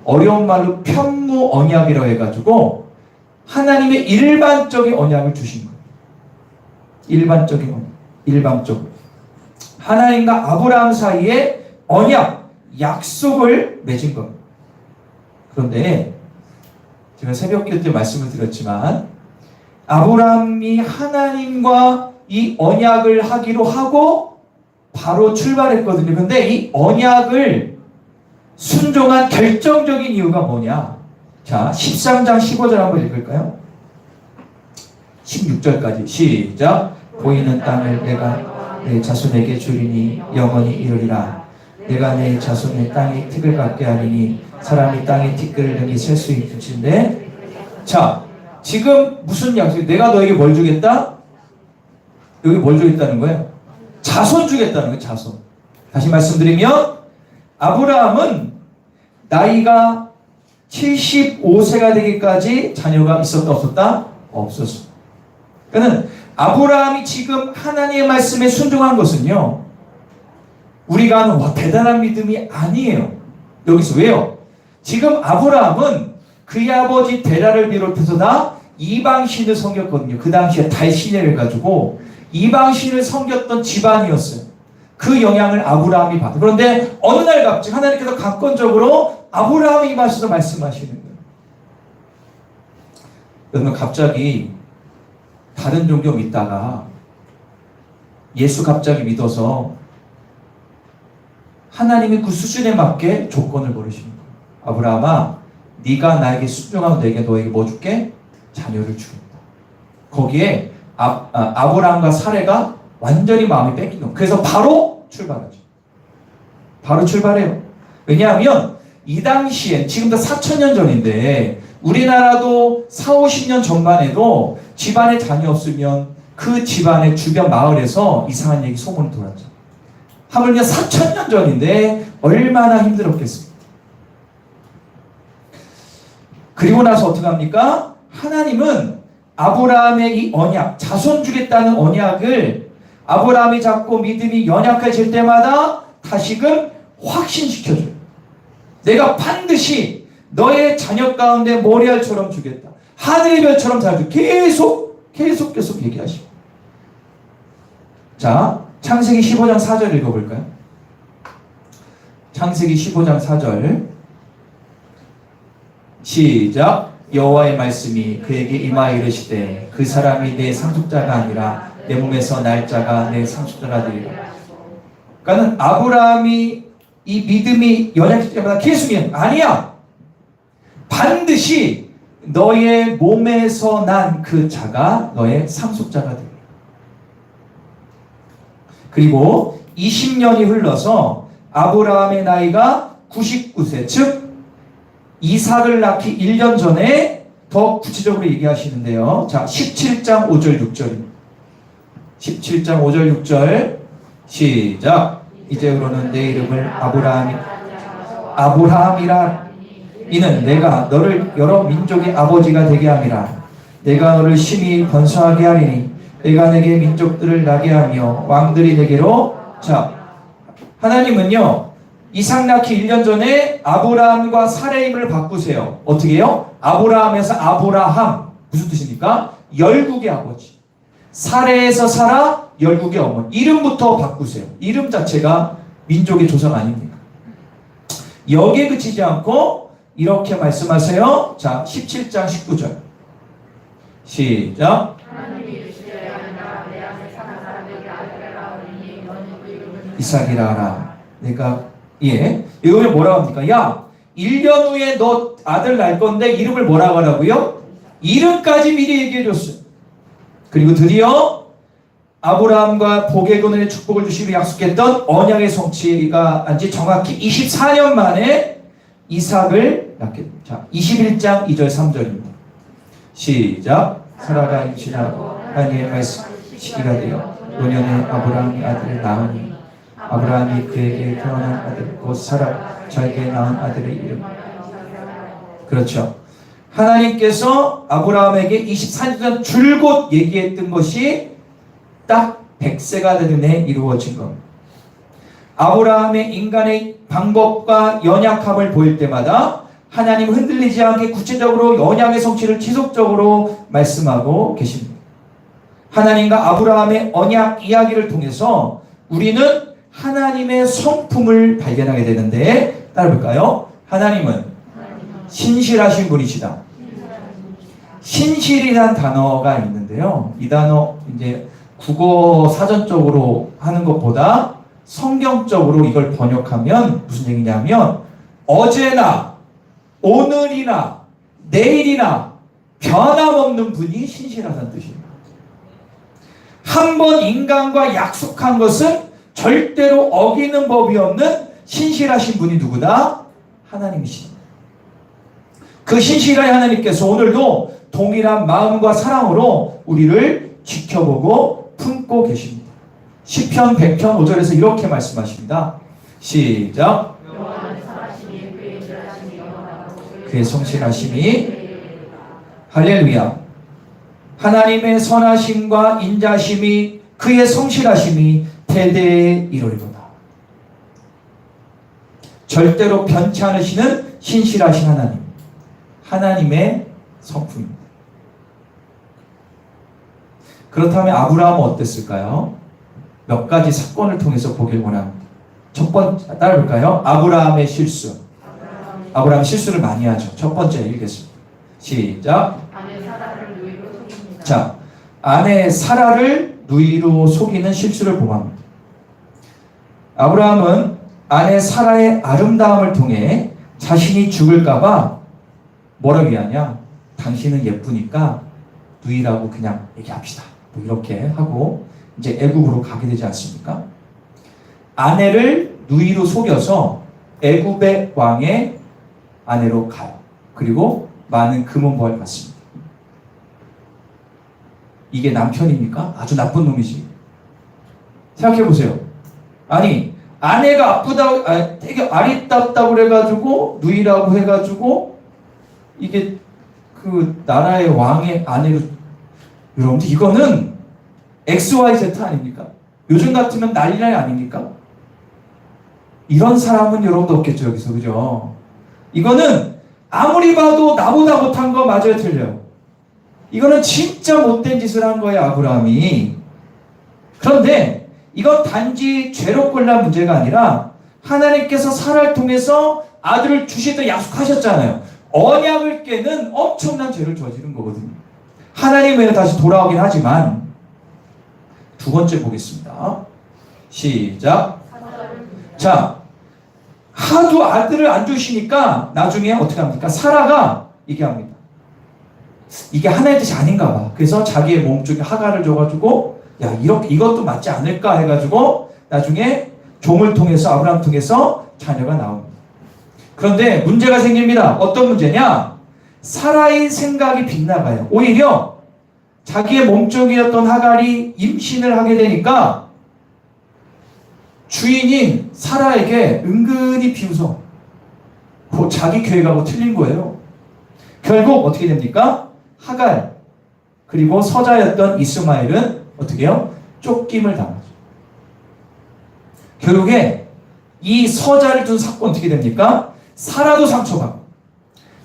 어려운 말로 편무 언약이라고 해가지고 하나님의 일반적인 언약을 주신 거예요. 일반적인 언약, 일반적. 하나님과 아브라함 사이에 언약, 약속을 맺은 겁니다. 그런데 제가 새벽기도 때 말씀을 드렸지만 아브라함이 하나님과 이 언약을 하기로 하고 바로 출발했거든요. 그런데 이 언약을 순종한 결정적인 이유가 뭐냐? 자, 13장 15절 한번 읽을까요? 16절까지 시작. 보이는 땅을 내가 내 자손에게 주리니 영원히 이르리라. 내가 내 자손의 땅에 티끌 같게 하리니 사람이 땅에 티끌을 능히 셀 수 있을진데. 자, 지금 무슨 약속? 내가 너에게 뭘 주겠다? 여기 뭘 주겠다는 거예요? 자손 주겠다는 거예요. 자손. 다시 말씀드리면 아브라함은 나이가 75세가 되기까지 자녀가 있었다 없었다? 없었어. 그러니까 아브라함이 지금 하나님의 말씀에 순종한 것은요, 우리가 하는 대단한 믿음이 아니에요. 여기서 왜요? 지금 아브라함은 그의 아버지 데라를 비롯해서 다 이방신을 섬겼거든요. 그 당시에 달신을 해가지고 이방신을 섬겼던 집안이었어요. 그 영향을 아브라함이 받아. 그런데 어느 날 갑자기 하나님께서 강권적으로 아브라함이 임하셔서 말씀하시는 거예요. 여러분, 갑자기 다른 종교 믿다가 예수 갑자기 믿어서 하나님이 그 수준에 맞게 조건을 걸으시는 거예요. 아브라함아, 네가 나에게 순종하면 내게 너에게 뭐 줄게? 자녀를 주겠다. 거기에 아브라함과 사레가 완전히 마음이 뺏긴 거예요. 그래서 바로 출발하죠. 바로 출발해요. 왜냐하면 이 당시엔 지금부터 4,000년 전인데 우리나라도 4, 50년 전만 해도 집안에 자녀 없으면 그 집안의 주변 마을에서 이상한 얘기 소문이 돌았죠. 하물며 4,000년 전인데 얼마나 힘들었겠습니까? 그리고 나서 어떻게 합니까? 하나님은 아브라함의 이 언약, 자손 주겠다는 언약을 아브라함이 잡고 믿음이 연약해질 때마다 다시금 확신시켜줘요. 내가 반드시 너의 자녀 가운데 모리알처럼 주겠다. 하늘의 별처럼 잘 주. 계속 얘기하시고. 자, 창세기 15장 4절 읽어볼까요? 창세기 15장 4절 시작. 여호와의 말씀이 그에게 임하여 이르시되 그 사람이 내 상속자가 아니라 내 몸에서 날 자가 내 상속자라 되리라. 그러니까 아브라함이 이 믿음이 연약할 때마다 계속 아니야. 반드시 너의 몸에서 난 그 자가 너의 상속자가 되리라. 그리고 20년이 흘러서 아브라함의 나이가 99세, 즉 이삭을 낳기 1년 전에 더 구체적으로 얘기하시는데요. 자, 17장 5절 6절입니다. 17장 5절 6절 시작. 이제부로는 내 이름을 아브라함이라. 이는 내가 너를 여러 민족의 아버지가 되게 함이라. 내가 너를 심히 번성하게 하리니 내가 내게 민족들을 나게 하며 왕들이 내게로. 자, 하나님은요 이삭 낳기 1년 전에 아브라함과 사레임을 바꾸세요. 어떻게 해요? 아브라함에서 아브라함, 무슨 뜻입니까? 열국의 아버지. 사레에서 사라, 열국의 어머니. 이름부터 바꾸세요. 이름 자체가 민족의 조상 아닙니까? 여기에 그치지 않고 이렇게 말씀하세요. 자, 17장 19절 시작. 이삭이라 하라. 내가 이거를 뭐라고 합니까? 야, 1년 후에 너 아들 낳을 건데 이름을 뭐라고 하라고요? 이름까지 미리 얘기해 줬어요. 그리고 드디어 아브라함과 복의 근원의 축복을 주시기로 약속했던 언약의 성취가 한지 정확히 24년 만에 이삭을 낳게 됩니다. 자, 21장 2절 3절입니다. 시작. 사라가 임신하고 하나님의 말씀 시기가 되어 노년에 아브라함이 아들을 낳으니 아브라함이 그에게 태어난 아들 곧 사라 저에게 낳은 아들의 이름. 그렇죠. 하나님께서 아브라함에게 24년 줄곧 얘기했던 것이 딱 100세가 되는 해 이루어진 겁니다. 아브라함의 인간의 방법과 연약함을 보일 때마다 하나님은 흔들리지 않게 구체적으로 언약의 성취를 지속적으로 말씀하고 계십니다. 하나님과 아브라함의 언약 이야기를 통해서 우리는 하나님의 성품을 발견하게 되는데 따라볼까요? 하나님은 신실하신 분이시다. 신실이란 단어가 있는데요. 이 단어 이제 국어 사전적으로 하는 것보다 성경적으로 이걸 번역하면 무슨 얘기냐면 어제나 오늘이나 내일이나 변함없는 분이 신실하다는 뜻입니다. 한 번 인간과 약속한 것은 절대로 어기는 법이 없는 신실하신 분이 누구다? 하나님이십니다. 그 신실한 하나님께서 오늘도 동일한 마음과 사랑으로 우리를 지켜보고 품고 계십니다. 시편 100편 5절에서 이렇게 말씀하십니다. 시작. 그의 성실하심이 할렐루야. 하나님의 선하심과 인자심이 그의 성실하심이 대대에 이루리로다. 절대로 변치 않으시는 신실하신 하나님. 하나님의 성품입니다. 그렇다면 아브라함은 어땠을까요? 몇 가지 사건을 통해서 보길 원합니다. 첫 번째, 따라볼까요? 아브라함의 실수. 아브라함 실수를 많이 하죠. 첫 번째 읽겠습니다. 시작. 자, 아내 사라를 누이로 속이는 실수를 범합니다. 아브라함은 아내 사라의 아름다움을 통해 자신이 죽을까봐 뭐라고 얘기하냐? 당신은 예쁘니까 누이라고 그냥 얘기합시다. 뭐 이렇게 하고 이제 애굽으로 가게 되지 않습니까? 아내를 누이로 속여서 애굽의 왕의 아내로 가요. 그리고 많은 금은보화를 받습니다. 이게 남편입니까? 아주 나쁜 놈이지. 생각해 보세요. 아니 아내가 아프다고 되게 아리따다고 그래가지고 누이라고 해가지고 이게 그 나라의 왕의 아내로 여러분들 이거는 XYZ 아닙니까? 요즘 같으면 난리 아닙니까? 이런 사람은 여러분도 없겠죠 여기서 그죠? 이거는 아무리 봐도 나보다 못한 거 맞아요 틀려요. 이거는 진짜 못된 짓을 한 거예요 아브라함이. 그런데 이건 단지 죄로 꼴난 문제가 아니라 하나님께서 사라를 통해서 아들을 주시겠다 약속하셨잖아요. 언약을 깨는 엄청난 죄를 저지른 거거든요. 하나님에 다시 돌아오긴 하지만 두 번째 보겠습니다. 시작. 자, 하도 아들을 안 주시니까 나중에 어떻게 합니까? 사라가 얘기합니다. 이게 하나의 뜻이 아닌가 봐. 그래서 자기의 몸쪽에 하가를 줘가지고 야 이것도 맞지 않을까 해가지고 나중에 종을 통해서 아브라함 통해서 자녀가 나옵니다. 그런데 문제가 생깁니다. 어떤 문제냐? 사라의 생각이 빗나가요. 오히려 자기의 몸쪽이었던 하갈이 임신을 하게 되니까 주인인 사라에게 은근히 비웃어. 자기 계획하고 틀린 거예요. 결국 어떻게 됩니까? 하갈 그리고 서자였던 이스마엘은 어떻게 해요? 쫓김을 당하죠. 결국에 이 서자를 둔 사건 어떻게 됩니까? 사라도 상처받고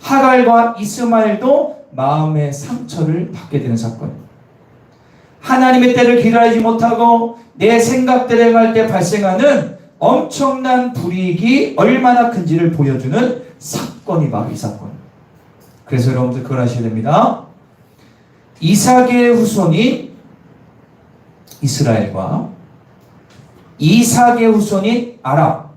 하갈과 이스마엘도 마음의 상처를 받게 되는 사건입니다. 하나님의 때를 기다리지 못하고 내 생각대로 행할 때 발생하는 엄청난 불이익이 얼마나 큰지를 보여주는 사건이 바로 이 사건입니다. 그래서 여러분들 그걸 하셔야 됩니다. 이삭의 후손인 이스라엘과 이삭의 후손인 아랍.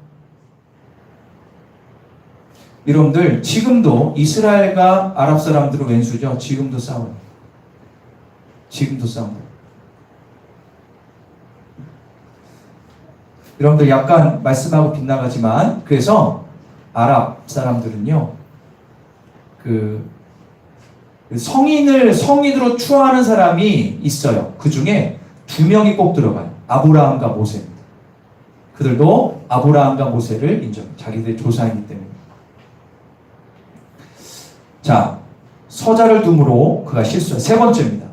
여러분들 지금도 이스라엘과 아랍 사람들은 왼수죠. 지금도 싸워요. 지금도 싸워요. 여러분들 약간 말씀하고 빗나가지만 그래서 아랍 사람들은요 그 성인으로 추앙하는 사람이 있어요. 그 중에 2명이 꼭 들어가요. 아브라함과 모세입니다. 그들도 아브라함과 모세를 인정해요. 자기들의 조상이기 때문에. 자, 서자를 둠으로 그가 실수한 세 번째입니다.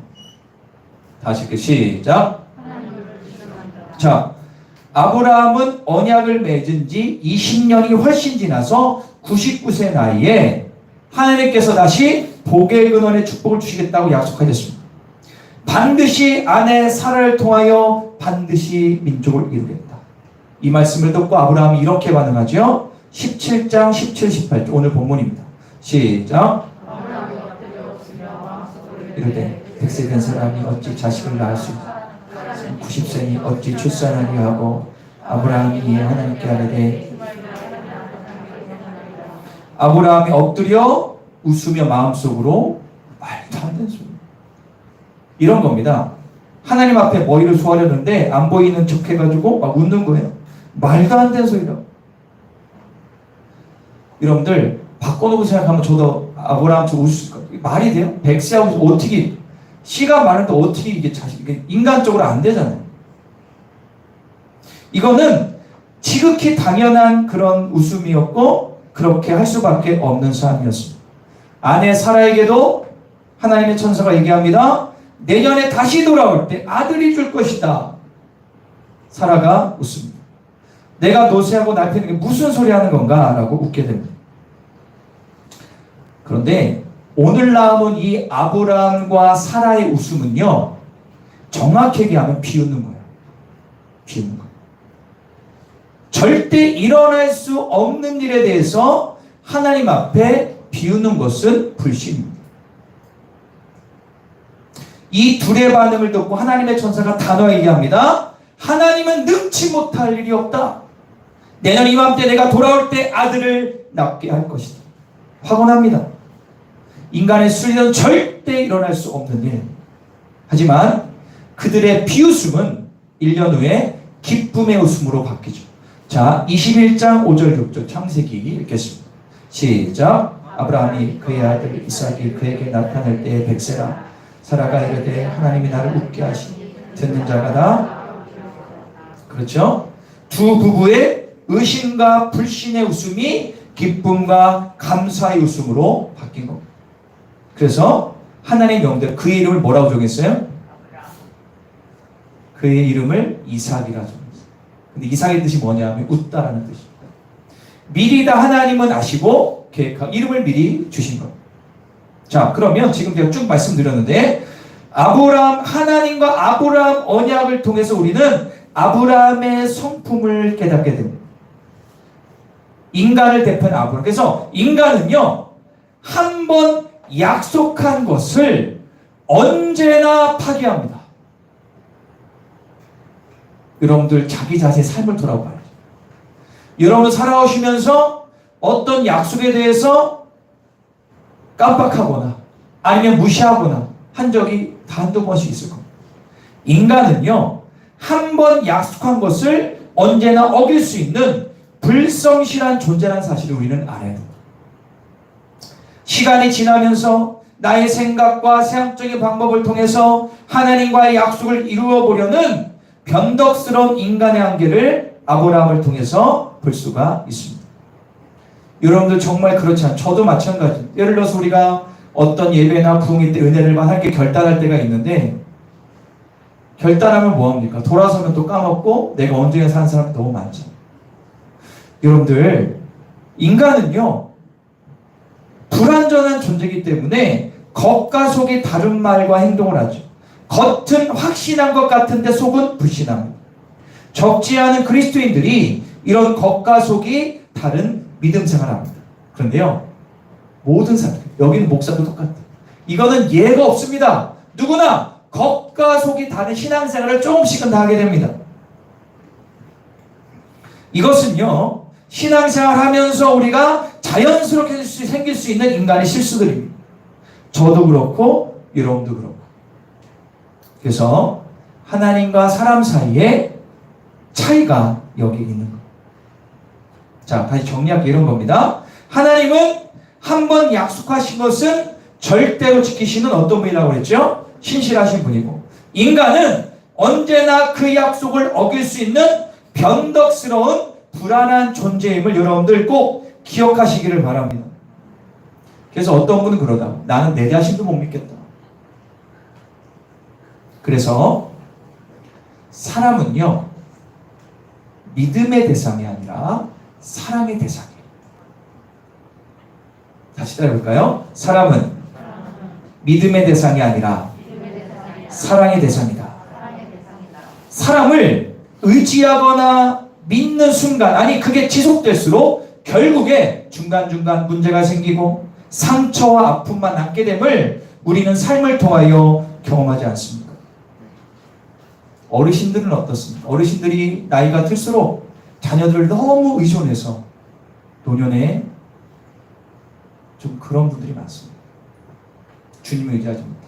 다시 시작. 자, 아브라함은 언약을 맺은 지 20년이 훨씬 지나서 99세 나이에 하나님께서 다시 복의 근원의 축복을 주시겠다고 약속하셨습니다. 반드시 아내 사라를 통하여 반드시 민족을 이루겠다. 이 말씀을 듣고 아브라함이 이렇게 반응하죠. 17장 17, 18절 오늘 본문입니다. 시작. 이르되 100세 된 사람이 어찌 자식을 낳을 수 있다. 90세니 어찌 출산하리 하고 아브라함이 이에 하나님께 아뢰되 아브라함이 엎드려 웃으며 마음속으로 말도 안 되는 소리 이런 겁니다. 하나님 앞에 머리를 소하려는데 안 보이는 척 해가지고 막 웃는 거예요. 말도 안 되는 소리라고. 여러분들 바꿔놓고 생각하면 저도 아브라함처럼 웃을 수 있을까요? 말이 돼요? 100세하고 어떻게 씨가 많은데 어떻게 이게 이게 인간적으로 안 되잖아요. 이거는 지극히 당연한 그런 웃음이었고 그렇게 할 수밖에 없는 사람이었습니다. 아내 사라에게도 하나님의 천사가 얘기합니다. 내년에 다시 돌아올 때 아들이 줄 것이다. 사라가 웃습니다. 내가 노쇠하고 남편에게 무슨 소리 하는 건가? 라고 웃게 됩니다. 그런데 오늘 나오는 이 아브라함과 사라의 웃음은요, 정확히 얘기하면 비웃는 거예요. 비웃는 거예요. 절대 일어날 수 없는 일에 대해서 하나님 앞에 비웃는 것은 불신입니다. 이 둘의 반응을 듣고 하나님의 천사가 단호하게 얘기합니다. 하나님은 능치 못할 일이 없다. 내년 이맘때 내가 돌아올 때 아들을 낳게 할 것이다. 확언합니다. 인간의 수리는 절대 일어날 수 없는 일. 하지만 그들의 비웃음은 1년 후에 기쁨의 웃음으로 바뀌죠. 자, 21장 5절 6절 창세기 읽겠습니다. 시작. 아브라함이 그의 아들 이삭이 그에게 나타날 때에 100세라. 사라가 이르되 하나님이 나를 웃게 하시니 듣는 자가 다. 그렇죠? 두 부부의 의심과 불신의 웃음이 기쁨과 감사의 웃음으로 바뀐 겁니다. 그래서 하나님의 명대로 그의 이름을 뭐라고 정했어요? 그의 이름을 이삭이라 정했어요. 근데 이삭의 뜻이 뭐냐면 웃다라는 뜻입니다. 미리 다 하나님은 아시고 계획하고 이름을 미리 주신 겁니다. 자, 그러면 지금 제가 쭉 말씀드렸는데 하나님과 아브라함 언약을 통해서 우리는 아브라함의 성품을 깨닫게 됩니다. 인간을 대표하는 아브라함. 그래서 인간은요, 한 번 약속한 것을 언제나 파기합니다. 여러분들 자기 자신의 삶을 돌아봐야죠. 여러분 살아오시면서 어떤 약속에 대해서 깜빡하거나 아니면 무시하거나 한 적이 한두 번씩 있을 겁니다. 인간은요, 한 번 약속한 것을 언제나 어길 수 있는 불성실한 존재라는 사실을 우리는 알아야 됩니다. 시간이 지나면서 나의 생각과 세상적인 방법을 통해서 하나님과의 약속을 이루어 보려는 변덕스러운 인간의 한계를 아브라함을 통해서 볼 수가 있습니다. 여러분들 정말 그렇지 않아요. 저도 마찬가지입니다. 예를 들어서 우리가 어떤 예배나 부흥회 때 은혜를 함께 결단할 때가 있는데 결단하면 뭐합니까? 돌아서면 또 까먹고 내가 언젠가 사는 사람이 너무 많죠. 여러분들 인간은요 불완전한 존재이기 때문에 겉과 속이 다른 말과 행동을 하죠. 겉은 확신한 것 같은데 속은 불신합니다. 적지 않은 그리스도인들이 이런 겉과 속이 다른 믿음 생활합니다. 그런데요, 모든 사람, 여기는 목사도 똑같아요. 이거는 예가 없습니다. 누구나 겉과 속이 다른 신앙생활을 조금씩은 다 하게 됩니다. 이것은요, 신앙생활 하면서 우리가 자연스럽게 생길 수 있는 인간의 실수들입니다. 저도 그렇고 여러분도 그렇고. 그래서 하나님과 사람 사이의 차이가 여기 있는 거. 자, 다시 정리할게 이런 겁니다. 하나님은 한 번 약속하신 것은 절대로 지키시는 어떤 분이라고 그랬죠? 신실하신 분이고, 인간은 언제나 그 약속을 어길 수 있는 변덕스러운 불안한 존재임을 여러분들 꼭 기억하시기를 바랍니다. 그래서 어떤 분은 그러다, 나는 내 자신도 못 믿겠다. 그래서 사람은요, 믿음의 대상이 아니라 사랑의 대상이에요. 다시 따라해볼까요? 사람은 믿음의 대상이 아니라 사랑의 대상이다. 사람을 의지하거나 믿는 순간, 아니 그게 지속될수록 결국에 중간중간 문제가 생기고 상처와 아픔만 남게 됨을 우리는 삶을 통하여 경험하지 않습니까? 어르신들은 어떻습니까? 어르신들이 나이가 들수록 자녀들을 너무 의존해서 노년에 좀 그런 분들이 많습니다. 주님을 의지하지 못해.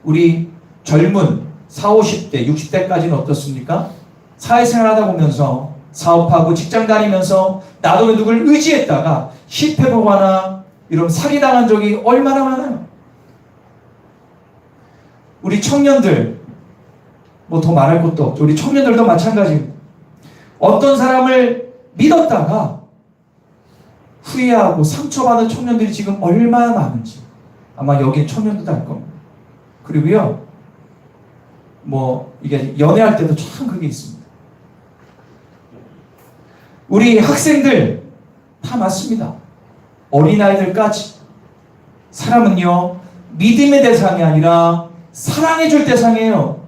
우리 젊은 40, 50대, 60대까지는 어떻습니까? 사회생활 하다 보면서 사업하고 직장 다니면서 나도 누굴 의지했다가 실패보거나 이런 사기당한 적이 얼마나 많아요. 우리 청년들 뭐 더 말할 것도 없죠. 우리 청년들도 마찬가지입니다. 어떤 사람을 믿었다가 후회하고 상처받은 청년들이 지금 얼마나 많은지 아마 여기 청년들도 알 겁니다. 그리고요, 뭐 이게 연애할 때도 참 그게 있습니다. 우리 학생들 다 맞습니다. 어린아이들까지. 사람은요, 믿음의 대상이 아니라 사랑해줄 대상이에요.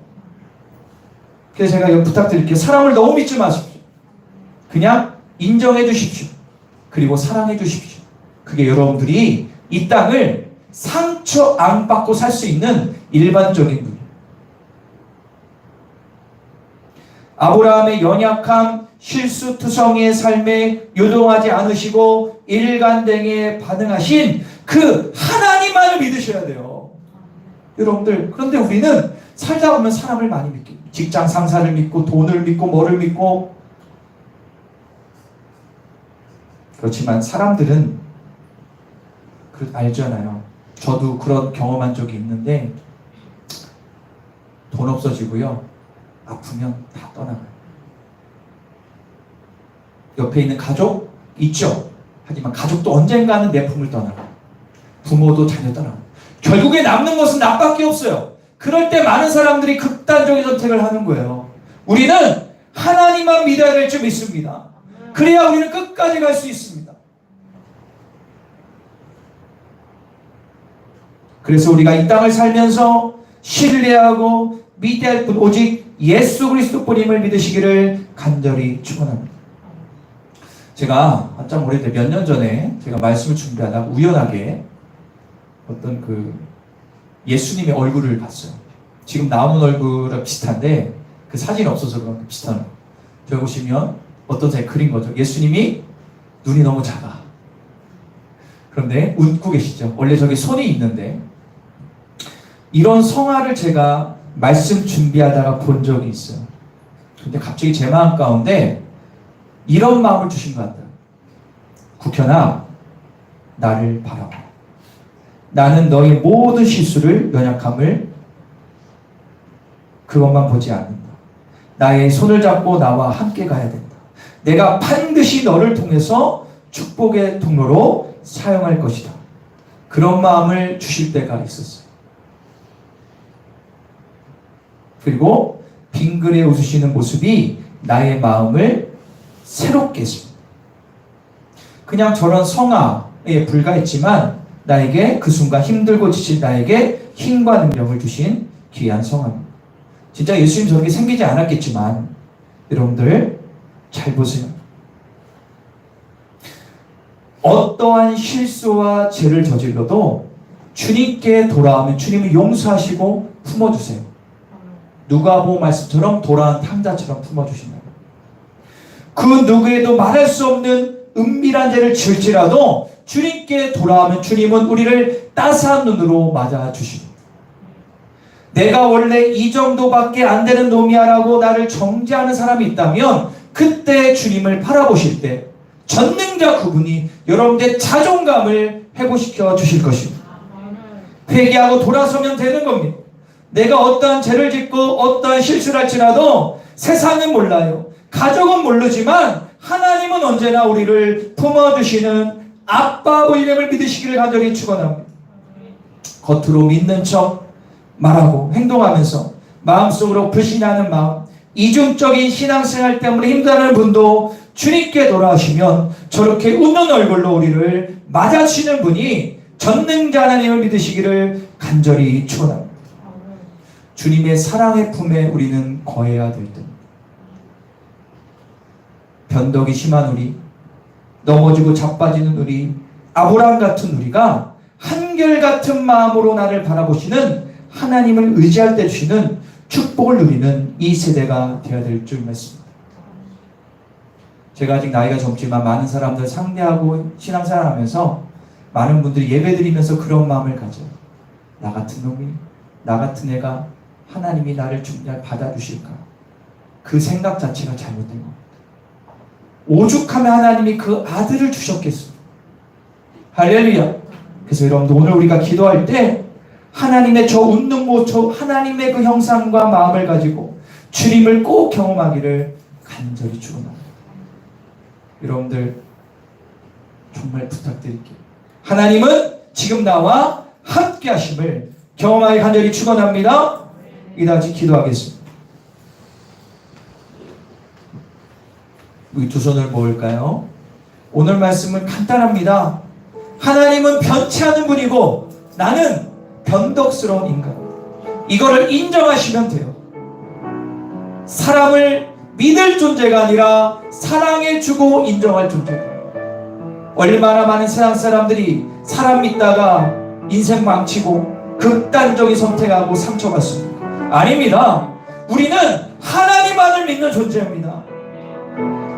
그래서 제가 부탁드릴게요. 사람을 너무 믿지 마십시오. 그냥 인정해 주십시오. 그리고 사랑해 주십시오. 그게 여러분들이 이 땅을 상처 안 받고 살 수 있는 일반적인 분이에요. 아브라함의 연약함, 실수투성이의 삶에 요동하지 않으시고 일관되게 반응하신 그 하나님만을 믿으셔야 돼요. 여러분들, 그런데 우리는 살다 보면 사람을 많이 믿게, 직장 상사를 믿고 돈을 믿고 뭐를 믿고. 그렇지만 사람들은 알잖아요. 저도 그런 경험한 적이 있는데 돈 없어지고요, 아프면 다 떠나가요. 옆에 있는 가족 있죠. 하지만 가족도 언젠가는 내 품을 떠나가요. 부모도 자녀 떠나가요. 결국에 남는 것은 나밖에 없어요. 그럴 때 많은 사람들이 극단적인 선택을 하는 거예요. 우리는 하나님만 믿어야 될 줄 믿습니다. 그래야 우리는 끝까지 갈 수 있습니다. 그래서 우리가 이 땅을 살면서 신뢰하고 믿어야 할 분 오직 예수 그리스도뿐임을 믿으시기를 간절히 축원합니다. 제가 한참 오래된 몇 년 전에 제가 말씀을 준비하다가 우연하게 어떤 그 예수님의 얼굴을 봤어요. 지금 나오는 얼굴은 비슷한데 그 사진이 없어서 그런 비슷한 거. 저기 보시면 어떤 사람이 그린 거죠. 예수님이 눈이 너무 작아. 그런데 웃고 계시죠. 원래 저기 손이 있는데, 이런 성화를 제가 말씀 준비하다가 본 적이 있어요. 근데 갑자기 제 마음 가운데 이런 마음을 주신 것 같아요. 국현아, 나를 바라봐. 나는 너의 모든 실수를, 연약함을 그것만 보지 않는다. 나의 손을 잡고 나와 함께 가야 된다. 내가 반드시 너를 통해서 축복의 통로로 사용할 것이다. 그런 마음을 주실 때가 있었어요. 그리고 빙그레 웃으시는 모습이 나의 마음을 새롭게 했습니다. 그냥 저런 성화에 불과했지만 나에게 그 순간 힘들고 지친 나에게 힘과 능력을 주신 귀한 성화입니다. 진짜 예수님 저렇게 생기지 않았겠지만 여러분들 잘 보세요. 어떠한 실수와 죄를 저질러도 주님께 돌아오면 주님을 용서하시고 품어주세요. 누가복음 말씀처럼 돌아온 탕자처럼 품어주신다. 그 누구에도 말할 수 없는 은밀한 죄를 지을지라도 주님께 돌아오면 주님은 우리를 따스한 눈으로 맞아주십니다. 내가 원래 이 정도밖에 안 되는 놈이야라고 나를 정죄하는 사람이 있다면 그때 주님을 바라보실 때 전능자 그분이 여러분들의 자존감을 회복시켜 주실 것입니다. 회개하고 돌아서면 되는 겁니다. 내가 어떠한 죄를 짓고 어떠한 실수를 할지라도 세상은 몰라요. 가족은 모르지만 하나님은 언제나 우리를 품어주시는 아빠 보이됨을 믿으시기를 간절히 축원합니다. 겉으로 믿는 척 말하고 행동하면서 마음속으로 불신하는 마음, 이중적인 신앙생활 때문에 힘들어하는 분도 주님께 돌아오시면 저렇게 웃는 얼굴로 우리를 맞아주시는 분이 전능자 하나님을 믿으시기를 간절히 축원합니다. 주님의 사랑의 품에 우리는 거해야 될 때, 변덕이 심한 우리, 넘어지고 자빠지는 우리, 아브라함 같은 우리가 한결같은 마음으로 나를 바라보시는 하나님을 의지할 때 주시는 축복을 누리는 이 세대가 되어야 될 줄 믿습니다. 제가 아직 나이가 젊지만 많은 사람들 상대하고 신앙생활하면서 많은 분들이 예배드리면서 그런 마음을 가져요. 나 같은 놈이, 나 같은 애가 하나님이 나를 잘 받아주실까? 그 생각 자체가 잘못된 겁니다. 오죽하면 하나님이 그 아들을 주셨겠어요. 할렐루야. 그래서 여러분들 오늘 우리가 기도할 때 하나님의 저 웃는 모습, 하나님의 그 형상과 마음을 가지고 주님을 꼭 경험하기를 간절히 축원합니다. 여러분들 정말 부탁드릴게요. 하나님은 지금 나와 함께 하심을 경험하기 간절히 축원합니다. 이다지 기도하겠습니다. 우리 두 손을 모을까요? 오늘 말씀은 간단합니다. 하나님은 변치 않은 분이고 나는 변덕스러운 인간. 이거를 인정하시면 돼요. 사람을 믿을 존재가 아니라 사랑해주고 인정할 존재예요. 얼마나 많은 세상 사람들이 사람 믿다가 인생 망치고 극단적인 선택하고 상처받습니다. 아닙니다. 우리는 하나님만을 믿는 존재입니다.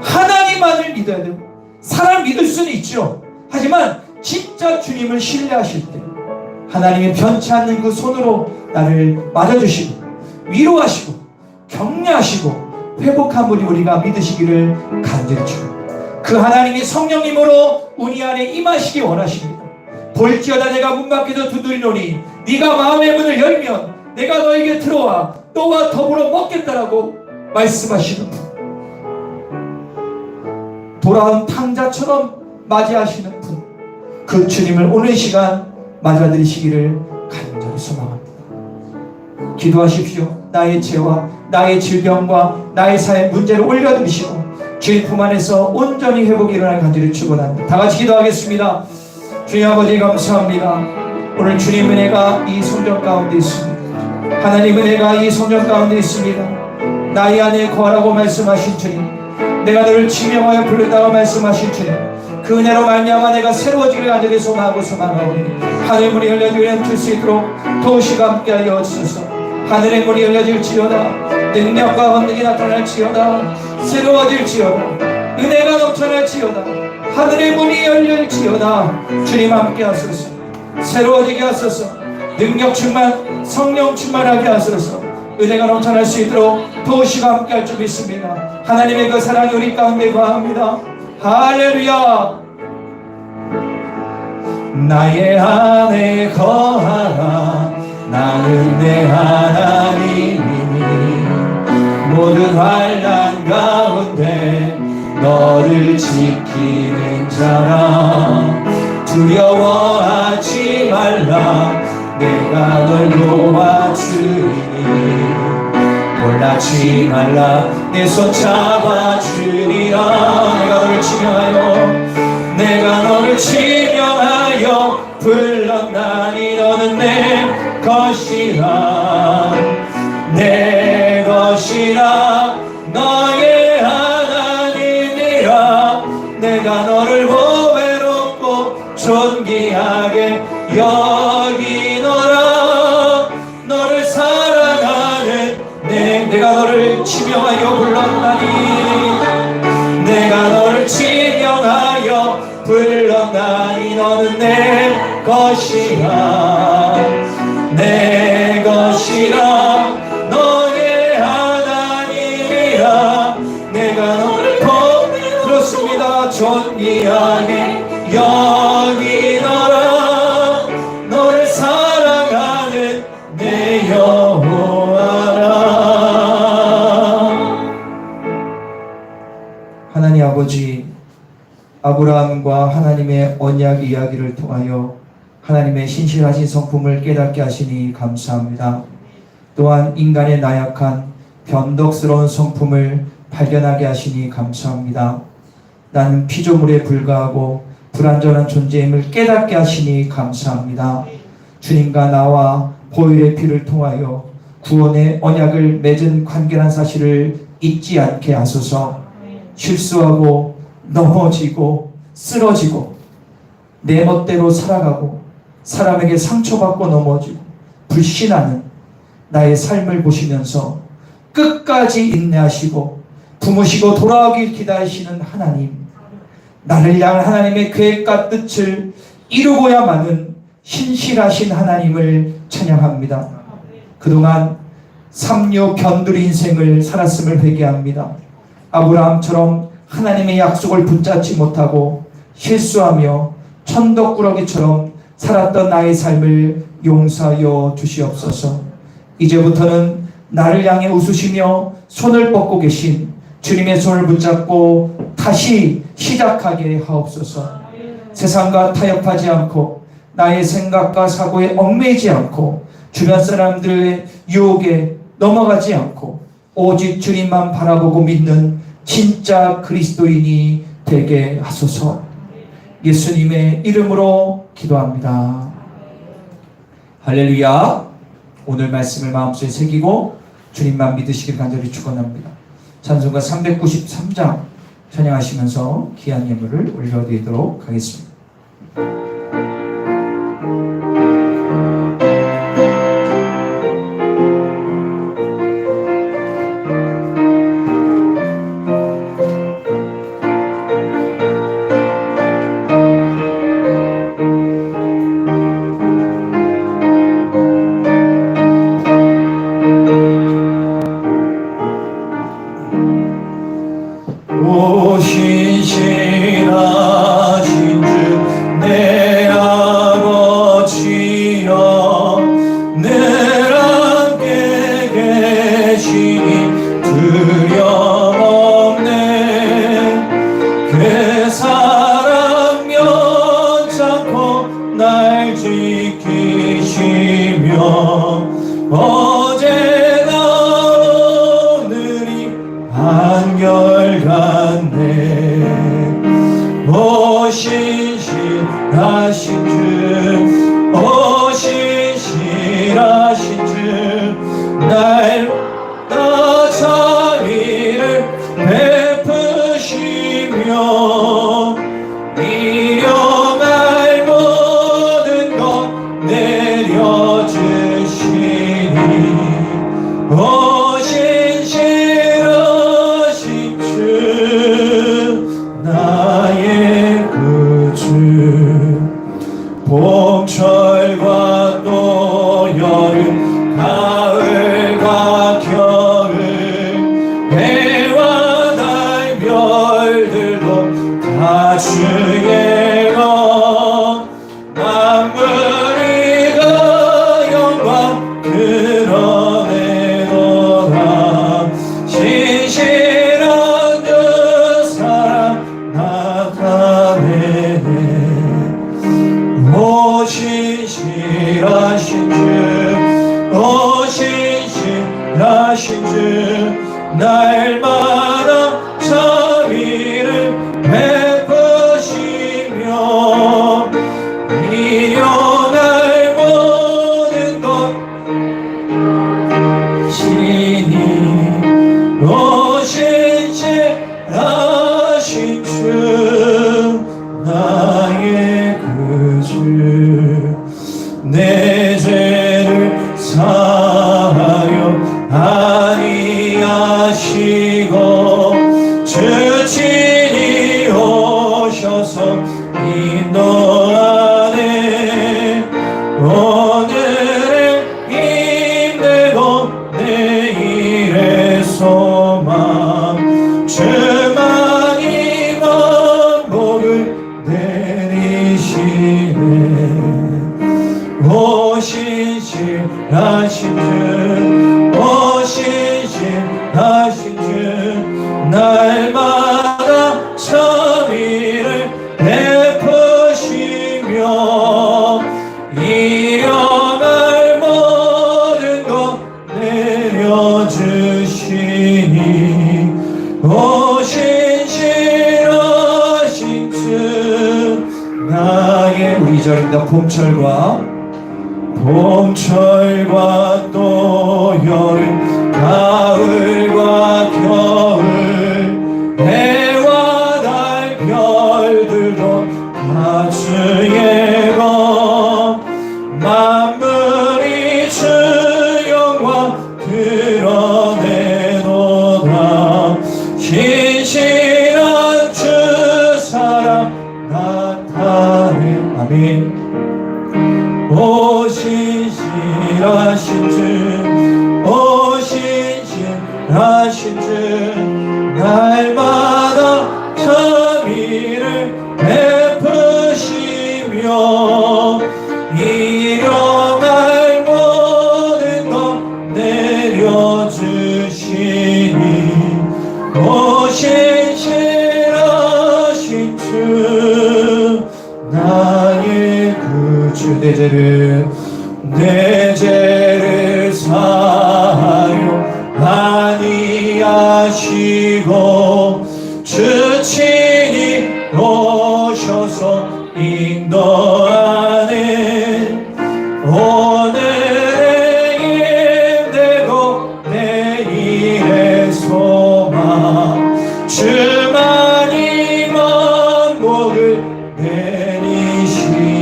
하나님만을 믿어야 돼요. 사람 믿을 수는 있죠. 하지만 진짜 주님을 신뢰하실 때 하나님의 변치 않는 그 손으로 나를 맞아주시고 위로하시고 격려하시고 회복한 분이 우리가 믿으시기를 간절히 축원합니다. 그 하나님이 성령님으로 우리 안에 임하시기 원하십니다. 볼지어다 내가 문 밖에서 두드리노니 네가 마음의 문을 열면 내가 너에게 들어와 너와 더불어 먹겠다라고 말씀하시는 분, 돌아온 탕자처럼 맞이하시는 분, 그 주님을 오늘 시간 맞아들이시기를 간절히 소망합니다. 기도하십시오. 나의 죄와 나의 질병과 나의 사회 문제를 올려드리시고 주님 품 안에서 온전히 회복이 일어날 간절히 축원합니다. 다 같이 기도하겠습니다. 주님 아버지 감사합니다. 오늘 주님 은혜가 이 성전 가운데 있습니다. 하나님 은혜가 이 성전 가운데 있습니다. 나의 안에 거하라고 말씀하신 주님, 내가 너를 지명하여 부르다고 말씀하신 주님, 그 은혜로 말미암아 내가 새로워지기를 간절히 소망하고 소망하오니 하늘 문이 열려지게 줄 수 있도록 도시가 함께하여 주소서. 하늘의 문이 열려질지어다. 능력과 권능이 나타날지어다. 새로워질지어다. 은혜가 넘쳐날지어다. 하늘의 문이 열릴지어다. 주님 함께하소서. 새로워지게 하소서. 능력 충만, 성령 충만하게 하소서. 은혜가 넘쳐날 수 있도록 도시가 함께할 줄 믿습니다. 하나님의 그 사랑이 우리 가운데 거합니다. 할렐루야. 나의 안에 거하라. 나는 내 하나님이니 모든 환난 가운데 너를 지키는 자라. 두려워하지 말라. 내가 널 도와주리니 놀라지 말라. 내 손 잡아주리라. 내가 너를 지명하여 내가 너를 지명하여 불렀나니 너는 내 것이라. 내 것이라. 너의 하나님이라. 내가 너를 보배롭고 존귀하게 여기노라. 너를 사랑하는 내가 너를 지명하여 불렀나니 내가 너를 지명하여 불렀나니 너는 내 것이라. 내 것이라. 너의 하나님이라. 내가 너를 존귀하게 여기너라. 너를 사랑하는 내 여호와라. 하나님 아버지, 아브라함과 하나님의 언약 이야기를 통하여 하나님의 신실하신 성품을 깨닫게 하시니 감사합니다. 또한 인간의 나약한 변덕스러운 성품을 발견하게 하시니 감사합니다. 나는 피조물에 불과하고 불완전한 존재임을 깨닫게 하시니 감사합니다. 주님과 나와 보혈의 피를 통하여 구원의 언약을 맺은 관계란 사실을 잊지 않게 하소서. 실수하고 넘어지고 쓰러지고 내 멋대로 살아가고 사람에게 상처받고 넘어지고 불신하는 나의 삶을 보시면서 끝까지 인내하시고 품으시고 돌아오길 기다리시는 하나님, 나를 향한 하나님의 계획과 뜻을 이루고야만은 신실하신 하나님을 찬양합니다. 그동안 삼류 변두리 인생을 살았음을 회개합니다. 아브라함처럼 하나님의 약속을 붙잡지 못하고 실수하며 천덕꾸러기처럼 살았던 나의 삶을 용서하여 주시옵소서. 이제부터는 나를 향해 웃으시며 손을 뻗고 계신 주님의 손을 붙잡고 다시 시작하게 하옵소서. 세상과 타협하지 않고 나의 생각과 사고에 얽매이지 않고 주변 사람들의 유혹에 넘어가지 않고 오직 주님만 바라보고 믿는 진짜 그리스도인이 되게 하소서. 예수님의 이름으로 기도합니다. 할렐루야. 오늘 말씀을 마음속에 새기고 주님만 믿으시길 간절히 축원합니다. 찬송가 393장 찬양하시면서 귀한 예물을 올려드리도록 하겠습니다. 신실하신 주 내 아버지여, 늘 함께 계시니 두려움없네. 그 사랑 면찮고 날 지키시며 어제나 오늘이 한결같네. 오 신실하신 주, 오 신실하신 주, 날마다 자비를 베푸시며 일용할 모든 것 내려주시니 오 신실하신 주, 나의 구주. 봄철과 또 여름, 가을과 겨울, 해와 달 별들도 다 주의 것. 만물이 그 영광 드러내도다. 신실한 그 사랑 나타내네. 오 신실하신 주, 오 신실하신 주, 날마다 자비를 베푸시며 일용할 모든 것 신이 오 신실하신 주, 2절입니다. 봄철과 또 여름, 가을과 겨울, 해와 달 별들도 다 주의 것, 만물이 주 영광 드러내도다. 신실한 주 사랑 나타내. 아멘. 오 신실하신 주, 오 신실하신 주, 날마다 자비를 베푸시며 일용할 모든 것 내려주시니, 오 신실하신 주, 나의 구주. 내 죄를 사하려 아니하시고 주 친히 오셔서 인도하네. 오늘의 힘되고 내일의 소망, 주만이 먼 목을 내리시네.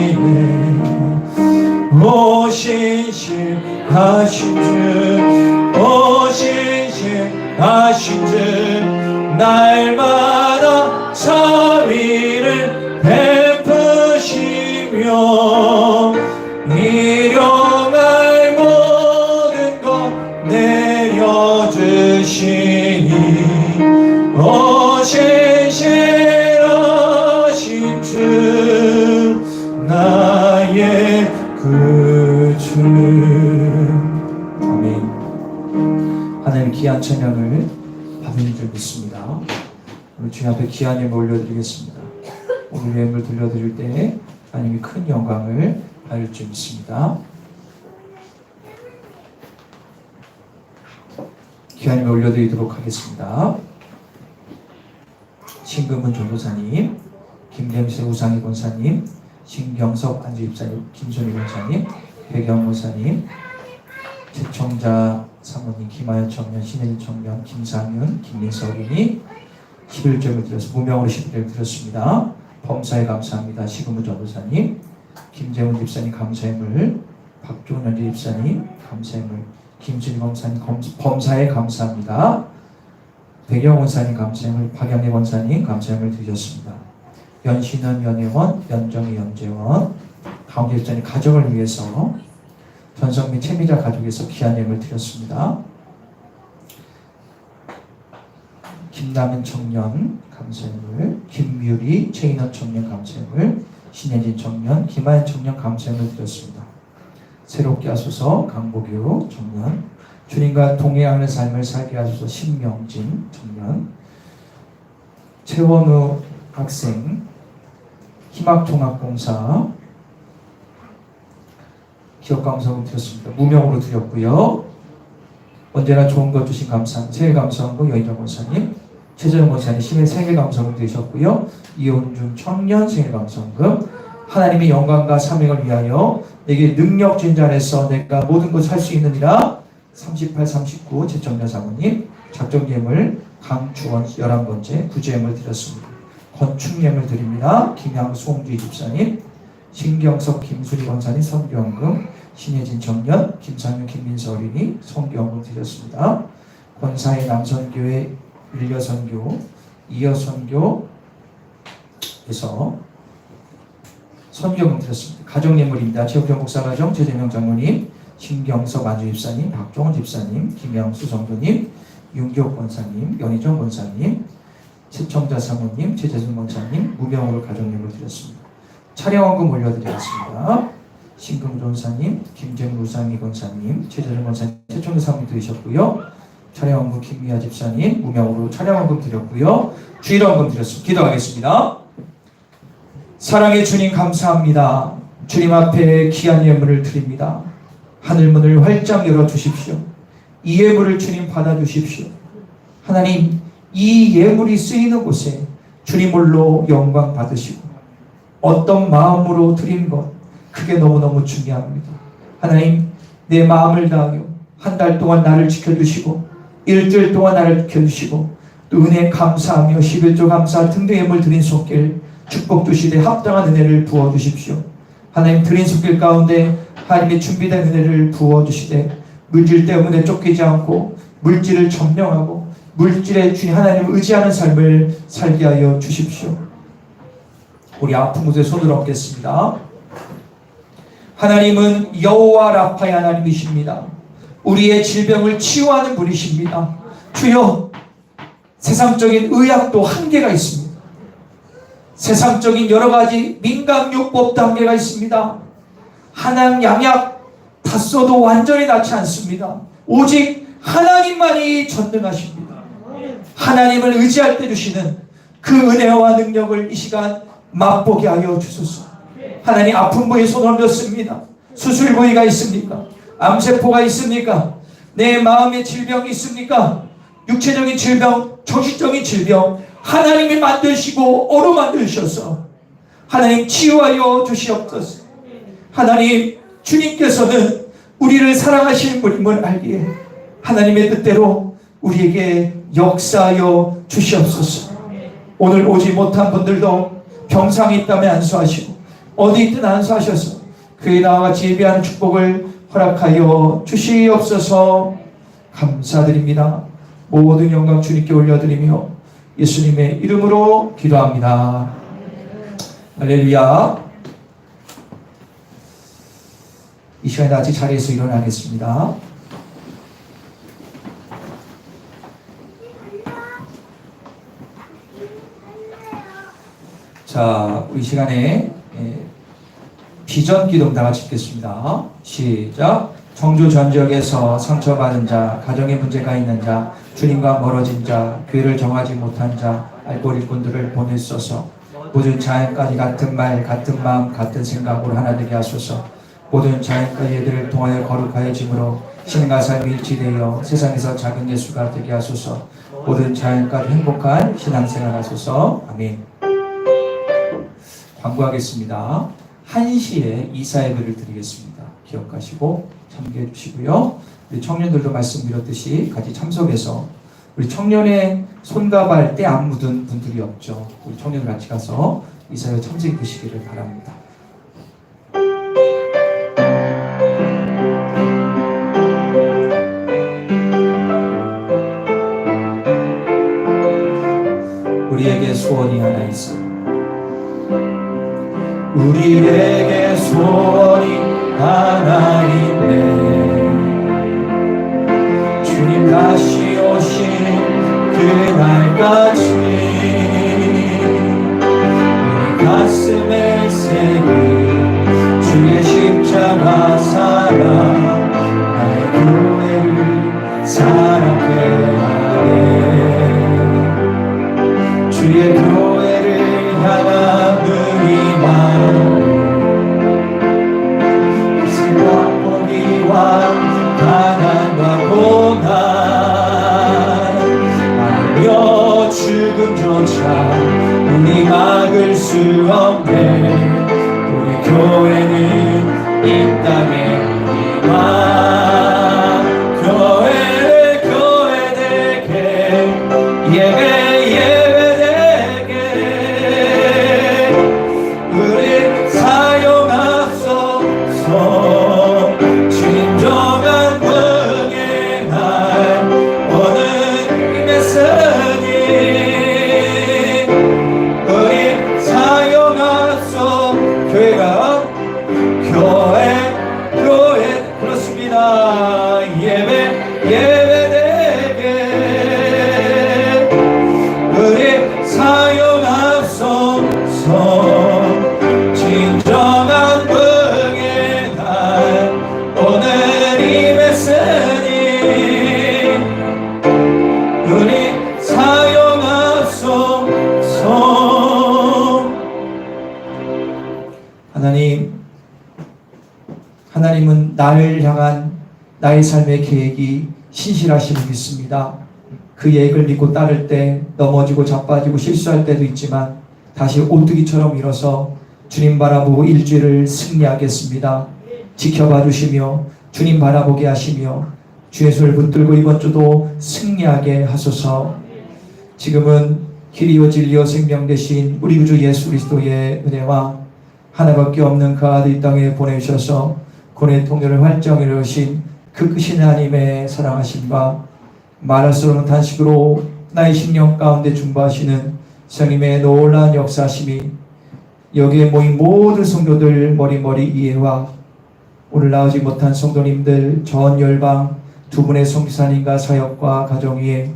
오 신실하신 주, 오 신실하신 주, 날마다 자비를 베푸시며 일용할 모든 것 내려주시니, 오 신실하신 주, 나의 구주. 아멘. 하나님 귀한 찬양을 받은 줄 믿습니다. 오늘 주님 앞에 귀한 예물 올려드리겠습니다. 오늘 예물 들려드릴 때 하나님이 큰 영광을 받을 줄 믿습니다. 귀한 예물 올려드리도록 하겠습니다. 신금은 전도사님, 김рем세 우상희 권사님, 신경석 안주입사님, 김선희 권사님, 배경 권사님, 최청자 사모님, 김하연 청년, 신혜진 청년, 김상윤, 김민서 어린이 11점을 드렸습니다. 무명으로 11점을 드렸습니다. 범사에 감사합니다. 시금우 전도사님, 김재훈 집사님 감사해물, 박종원 연재 집사님 감사해물, 김순희 검사님 범사에 감사합니다. 배경 원사님 감사해물, 박영애 원사님 감사해물 드렸습니다. 연신원 연혜원, 연정희 연재원, 가운데 집사님 가정을 위해서 전성민 채미자 가족에서 귀한 예물 드렸습니다. 김남은 청년 감사예물, 김유리 최인원 청년 감사예물, 신혜진 청년, 김하연 청년 감사예물 드렸습니다. 새롭게 하소서 강보규 청년, 주님과 동행하는 삶을 살게 하소서 신명진 청년, 최원우 학생, 희망통합공사 기업 감사금 드렸습니다. 무명으로 드렸고요. 언제나 좋은 것 주신 감사합니다. 새해 감사원금 여인정 권사님, 최재정 권사님 심해 생일 감사원금 드리셨고요. 이온준 청년 생일 감사원금, 하나님의 영광과 사명을 위하여 내게 능력 진전해서 내가 모든 것을 할 수 있느니라 38, 39 최청년 사모님, 작정예물 강주원 11번째 구제예물 드렸습니다. 건축예물 드립니다. 김양수 송주희 집사님, 신경석 김수리 권사님 선교원금, 신혜진 청년, 김상윤 김민서 어린이 선교원금 드렸습니다. 권사의 남선교회 일여선교, 이여선교에서 선교원금 드렸습니다. 가정예물입니다. 최욱경 목사가정, 최재명 장로님, 신경석 안주집사님, 박종원 집사님, 김양수 성도님, 윤기옥 권사님, 연희정 권사님, 최청자 사모님, 최재순 권사님, 무명으로 가정예물 드렸습니다. 차량원금 올려드리겠습니다. 신금 전사님, 김재문 우상희 권사님, 최재준 권사님, 최청자 사모님 드리셨고요. 차량원금 김미아 집사님, 무명으로 차량원금 드렸고요. 주일원금 드렸습니다. 기도하겠습니다. 사랑의 주님 감사합니다. 주님 앞에 귀한 예물을 드립니다. 하늘문을 활짝 열어주십시오. 이 예물을 주님 받아주십시오. 하나님, 이 예물이 쓰이는 곳에 주님 홀로 영광 받으시고 어떤 마음으로 드리는 것, 그게 너무너무 중요합니다. 하나님, 내 마음을 다하여 한 달 동안 나를 지켜주시고 일주일 동안 나를 지켜주시고 또 은혜 감사하며 11조 감사 등등 예물 드린 손길 축복 주시되 합당한 은혜를 부어주십시오. 하나님, 드린 손길 가운데 하나님의 준비된 은혜를 부어주시되 물질 때문에 쫓기지 않고 물질을 점령하고 물질에 주님 하나님을 의지하는 삶을 살게 하여 주십시오. 우리 아픈 곳에 손을 얹겠습니다. 하나님은 여호와 라파의 하나님이십니다. 우리의 질병을 치유하는 분이십니다. 주여, 세상적인 의학도 한계가 있습니다. 세상적인 여러 가지 민간요법도 한계가 있습니다. 한약, 양약 다 써도 완전히 낫지 않습니다. 오직 하나님만이 전능하십니다. 하나님을 의지할 때 주시는 그 은혜와 능력을 이 시간 맛보게 하여 주소서. 하나님, 아픈 부위에 손을 얹습니다. 수술 부위가 있습니까? 암세포가 있습니까? 내 마음의 질병이 있습니까? 육체적인 질병, 정신적인 질병, 하나님이 만드시고 어루 만드셔서 하나님 치유하여 주시옵소서. 하나님, 주님께서는 우리를 사랑하시는 분임을 알기에 하나님의 뜻대로 우리에게 역사하여 주시옵소서. 오늘 오지 못한 분들도 병상이 있다면 안수하시고 어디 있든 안수하셔서 그의 나와 같이 예배하는 축복을 허락하여 주시옵소서. 감사드립니다. 모든 영광 주님께 올려드리며 예수님의 이름으로 기도합니다. 할렐루야. 이 시간에 아직 자리에서 일어나겠습니다. 자, 우리 시간에 비전 기도 다 같이 읽겠습니다. 시작. 청주 전 지역에서 상처받은 자, 가정에 문제가 있는 자, 주님과 멀어진 자, 교회를 정하지 못한 자, 알고 일꾼들을 보내소서. 모든 자연까지 같은 말, 같은 마음, 같은 생각으로 하나 되게 하소서. 모든 자연까지 얘들을 통하여 거룩하여짐으로 신과 삶이 일치되어 세상에서 작은 예수가 되게 하소서. 모든 자연까지 행복한 신앙생활 하소서. 아멘. 광고하겠습니다. 1시에 이사예배를 드리겠습니다. 기억하시고 참여해 주시고요. 우리 청년들도 말씀드렸듯이 같이 참석해서 우리 청년의 손과 발 때 안 묻은 분들이 없죠. 우리 청년들 같이 가서 이사예배 참석해 주시기를 바랍니다. 우리에게 소원이 하나 있어. 우리에게 소원이 하나 있네. 주님 다시 오신 그날까지 우리 가슴에 새긴 주의 십자가 사랑, 나의 교회를 사랑해 하네. 주의 교회를 향한 우리 마음, 생각 포기와 가난과 고난 아니며 죽음조차 우리 막을 수 없네. 우리 교회는 이 땅의 희망, 교회 되게 예배 하나님은 나를 향한 나의 삶의 계획이 신실하심을 믿습니다. 그 계획을 믿고 따를 때 넘어지고 자빠지고 실수할 때도 있지만 다시 오뚜기처럼 일어서 주님 바라보고 일주일을 승리하겠습니다. 지켜봐 주시며 주님 바라보게 하시며 주의 손을 붙들고 이번 주도 승리하게 하소서. 지금은 길이요 진리요 생명 되신 우리 구주 예수 그리스도의 은혜와 하나밖에 없는 그 아들 이 땅에 보내주셔서 고뇌 통렬을 활짝 이루신 그 크신 하나님의 사랑하심과 말할 수 없는 탄식으로 나의 심령 가운데 중보하시는 성님의 놀라운 역사하심이 여기에 모인 모든 성도들 머리머리 이해와 오늘 나오지 못한 성도님들 전 열방 두 분의 성기사님과 사역과 가정 위에